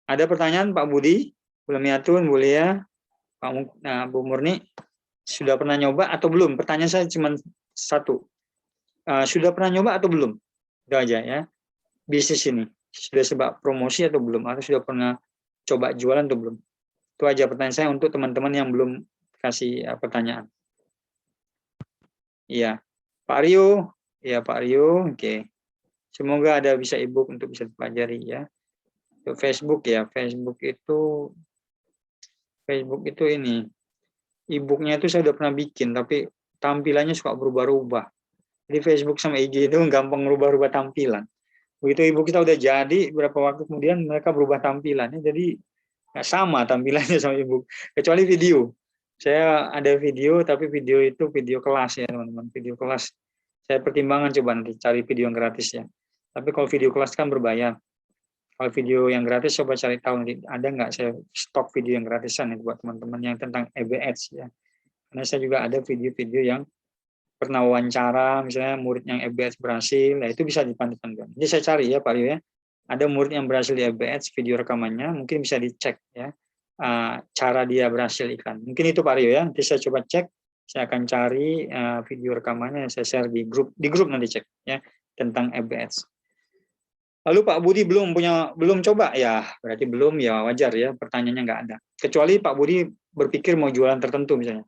Ada pertanyaan Pak Budi, Bu Lamiatun, Bu Lia, Bu Murni, sudah pernah nyoba atau belum? Pertanyaan saya cuma satu. Sudah pernah nyoba atau belum? Itu aja ya. Bisnis ini sudah sebab promosi atau belum? Atau sudah pernah coba jualan atau belum? Itu aja pertanyaan saya untuk teman-teman yang belum kasih pertanyaan. Iya, Pak Rio, ya Pak Rio, oke. Semoga ada bisa e-book untuk bisa dipelajari ya. Untuk Facebook ya, Facebook itu ini e-booknya itu saya udah pernah bikin, tapi tampilannya suka berubah-ubah. Jadi Facebook sama IG itu gampang merubah-ubah tampilan. Begitu e-book kita udah jadi, beberapa waktu kemudian mereka berubah tampilannya, jadi nggak sama tampilannya sama e-book. Kecuali video. Saya ada video, tapi video itu video kelas ya teman-teman. Video kelas. Saya pertimbangkan coba nanti cari video yang gratis ya. Tapi kalau video kelas kan berbayar. Kalau video yang gratis coba cari tahu nanti ada nggak saya stok video yang gratisan itu buat teman-teman yang tentang ABS ya. Karena saya juga ada video-video yang pernah wawancara, misalnya murid yang ABS berhasil, nah itu bisa dipandu-panduan. Jadi saya cari ya Pak Rio ya, ada murid yang berhasil di ABS, video rekamannya, mungkin bisa dicek ya, cara dia berhasil iklan. Mungkin itu Pak Rio ya, nanti saya coba cek, saya akan cari video rekamannya, saya share di grup nanti cek ya, tentang ABS. Lalu Pak Budi belum coba ya, berarti belum ya wajar ya, pertanyaannya nggak ada. Kecuali Pak Budi berpikir mau jualan tertentu misalnya.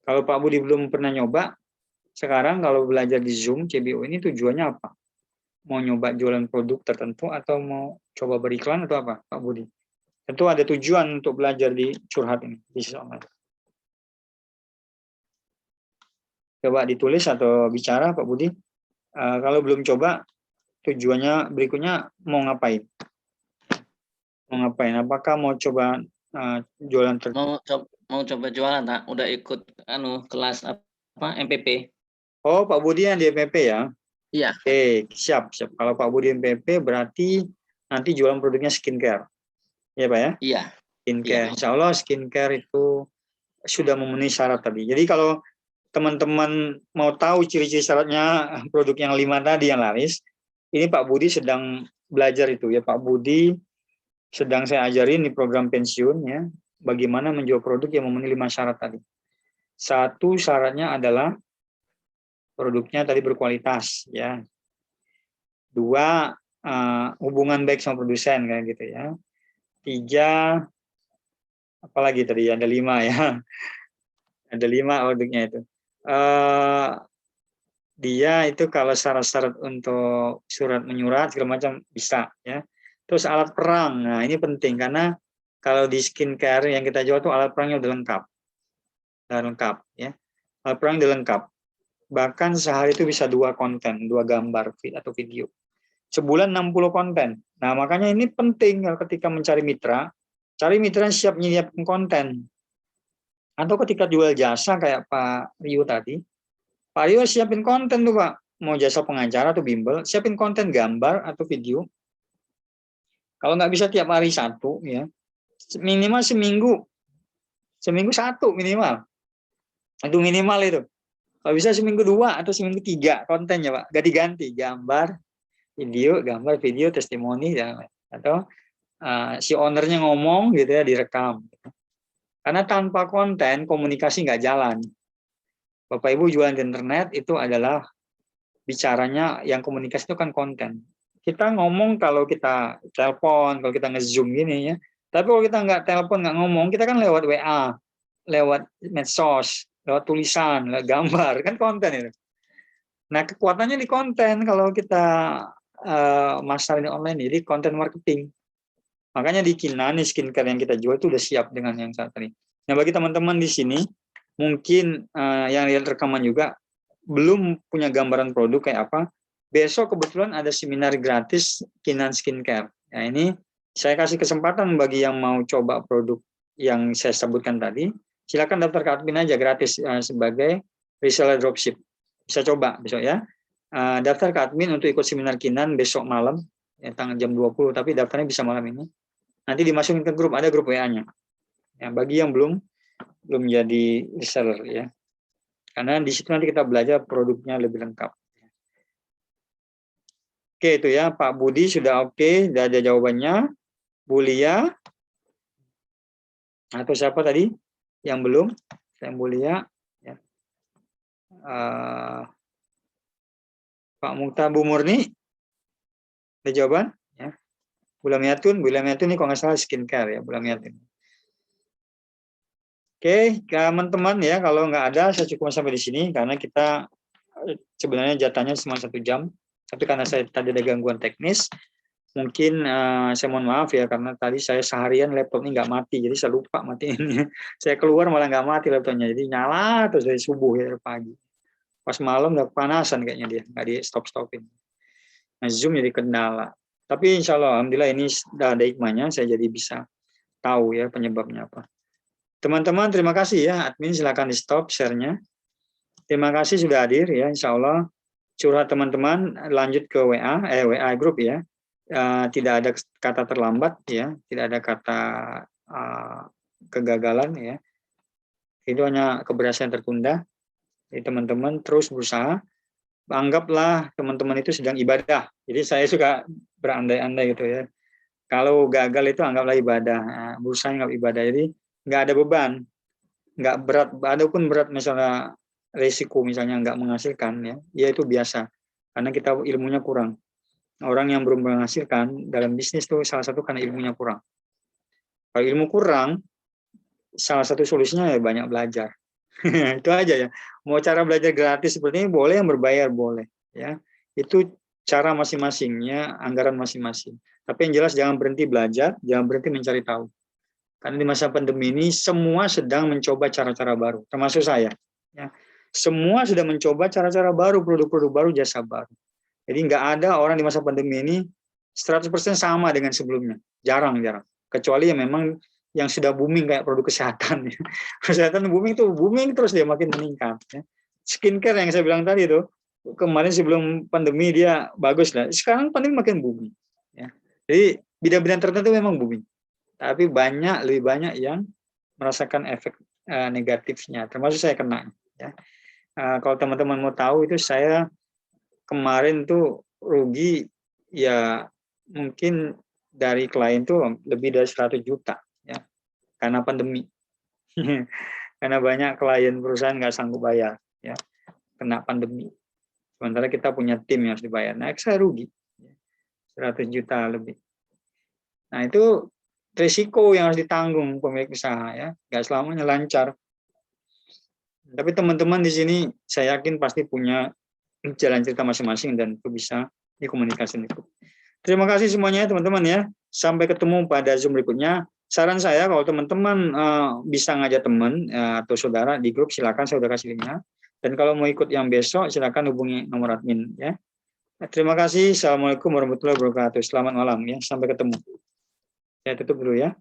Kalau Pak Budi belum pernah nyoba, sekarang kalau belajar di Zoom CBO ini tujuannya apa? Mau nyoba jualan produk tertentu atau mau coba beriklan atau apa Pak Budi? Tentu ada tujuan untuk belajar di curhat ini, bisnis online. Coba ditulis atau bicara Pak Budi. Kalau belum coba, tujuannya berikutnya mau ngapain? Mau ngapain? Apakah mau coba jualan tertentu? Mau coba jualan, tak? Udah ikut kelas apa MPP. Oh, Pak Budi yang di MPP ya? Iya. Oke, siap. Kalau Pak Budi MPP berarti nanti jualan produknya skincare. Ya Pak ya? Iya. Skincare. Insya Allah skincare itu sudah memenuhi syarat tadi. Jadi kalau teman-teman mau tahu ciri-ciri syaratnya produk yang 5 tadi yang laris, ini Pak Budi sedang belajar itu ya. Pak Budi sedang saya ajarin di program pensiun ya, bagaimana menjual produk yang memenuhi 5 syarat tadi. Satu syaratnya adalah produknya tadi berkualitas ya. 2, hubungan baik sama produsen kayak gitu ya. 3, apalagi tadi ada 5 ya. Ada 5 produknya itu. Dia itu kalau syarat-syarat untuk surat menyurat segala macam bisa ya. Terus alat perang. Nah, ini penting karena kalau di skincare yang kita jual tuh alat perangnya udah lengkap. Udah lengkap ya. Alat perang udah lengkap. Bahkan sehari itu bisa 2 konten, 2 gambar atau video. Sebulan 60 konten. Nah, makanya ini penting ketika mencari mitra, cari mitra yang siap menyiapkan konten. Atau ketika jual jasa kayak Pak Rio tadi, Pak Rio siapin konten tuh Pak. Mau jasa pengacara atau bimbel, siapin konten gambar atau video. Kalau nggak bisa tiap hari 1 ya, minimal seminggu 1 minimal. Itu minimal itu. Kalau bisa seminggu 2 atau seminggu 3 kontennya Pak, ganti-ganti gambar, video, testimoni, atau si ownernya ngomong gitu ya direkam. Karena tanpa konten komunikasi nggak jalan. Bapak Ibu jualan di internet itu adalah bicaranya yang komunikasi itu kan konten. Kita ngomong kalau kita telepon, kalau kita nge-zoom gini ya. Tapi kalau kita nggak telepon, nggak ngomong, kita kan lewat WA, lewat medsos, lewat tulisan, lewat gambar, kan konten itu. Nah, kekuatannya di konten kalau kita masalah ini online, jadi konten marketing. Makanya di Kinani skincare yang kita jual itu udah siap dengan yang saat ini. Nah, bagi teman-teman di sini, mungkin yang lihat rekaman juga belum punya gambaran produk kayak apa, besok kebetulan ada seminar gratis Kinan Skincare. Nah, ini saya kasih kesempatan bagi yang mau coba produk yang saya sebutkan tadi, silakan daftar ke admin aja gratis sebagai reseller dropship. Bisa coba besok ya. Daftar ke admin untuk ikut seminar Kinan besok malam, ya, tanggal jam 20, tapi daftarnya bisa malam ini. Nanti dimasukin ke grup, ada grup WA-nya. Ya, bagi yang belum jadi reseller ya. Karena di situ nanti kita belajar produknya lebih lengkap. Oke, itu ya, Pak Budi sudah oke, sudah ada jawabannya. Bu Lia, atau siapa tadi yang belum? Yang Bu Lia, ya. Pak Muta, Bu Murni, ada jawaban? Ya. Bu Lamiatun ini kalau nggak salah skincare ya, Bu Lamiatun. Oke, teman-teman ya, kalau nggak ada, saya cukup sampai di sini karena kita sebenarnya jatahnya cuma 1 jam. Tapi karena saya tadi ada gangguan teknis, mungkin saya mohon maaf ya karena tadi saya seharian laptop ini nggak mati, jadi saya lupa matiin. Saya keluar malah nggak mati laptopnya, jadi nyala terus dari subuh ya pagi. Pas malam nggak kepanasan kayaknya dia, nggak di stopin. Nah, Zoom jadi kendala. Tapi insya Allah, alhamdulillah ini sudah ada hikmahnya, saya jadi bisa tahu ya penyebabnya apa. Teman-teman, terima kasih ya. Admin silakan di stop share-nya. Terima kasih sudah hadir ya. Insya Allah curhat teman-teman lanjut ke WA grup ya. Tidak ada kata terlambat ya. Tidak ada kata kegagalan ya. Itu hanya keberhasilan tertunda. Jadi teman-teman terus berusaha. Anggaplah teman-teman itu sedang ibadah. Jadi saya suka berandai-andai gitu ya. Kalau gagal itu anggaplah ibadah. Berusaha anggap ibadah. Jadi nggak ada beban, nggak berat, ada pun berat misalnya resiko misalnya nggak menghasilkan ya itu biasa karena kita ilmunya kurang. Orang yang belum menghasilkan dalam bisnis itu salah satu karena ilmunya kurang. Kalau ilmu kurang, salah satu solusinya ya banyak belajar. Itu aja ya. Mau cara belajar gratis seperti ini boleh, yang berbayar boleh ya. Itu cara masing-masingnya, anggaran masing-masing. Tapi yang jelas jangan berhenti belajar, jangan berhenti mencari tahu. Karena di masa pandemi ini semua sedang mencoba cara-cara baru, termasuk saya. Ya. Semua sudah mencoba cara-cara baru, produk-produk baru, jasa baru. Jadi nggak ada orang di masa pandemi ini 100% sama dengan sebelumnya. Jarang-jarang. Kecuali yang memang yang sudah booming kayak produk kesehatan. Ya. Kesehatan booming terus dia makin meningkat. Ya. Skincare yang saya bilang tadi itu, kemarin sebelum pandemi dia bagus lah. Sekarang pandemi makin booming. Ya. Jadi bidang-bidang tertentu memang booming. Tapi lebih banyak yang merasakan efek negatifnya, termasuk saya kena. Ya. Kalau teman-teman mau tahu itu saya kemarin tuh rugi ya mungkin dari klien tuh lebih dari 100 juta ya karena pandemi. Karena banyak klien perusahaan nggak sanggup bayar ya kena pandemi. Sementara kita punya tim yang harus dibayar. Nah, saya rugi 100 juta lebih. Nah, itu risiko yang harus ditanggung pemilik usaha ya, nggak selamanya lancar. Tapi teman-teman di sini saya yakin pasti punya jalan cerita masing-masing dan itu bisa dikomunikasikan itu. Terima kasih semuanya teman-teman ya. Sampai ketemu pada Zoom berikutnya. Saran saya kalau teman-teman bisa ngajak teman atau saudara di grup silakan, saya udah kasih linknya. Dan kalau mau ikut yang besok silakan hubungi nomor admin ya. Terima kasih. Assalamualaikum warahmatullahi wabarakatuh. Selamat malam ya. Sampai ketemu. Saya tutup dulu ya.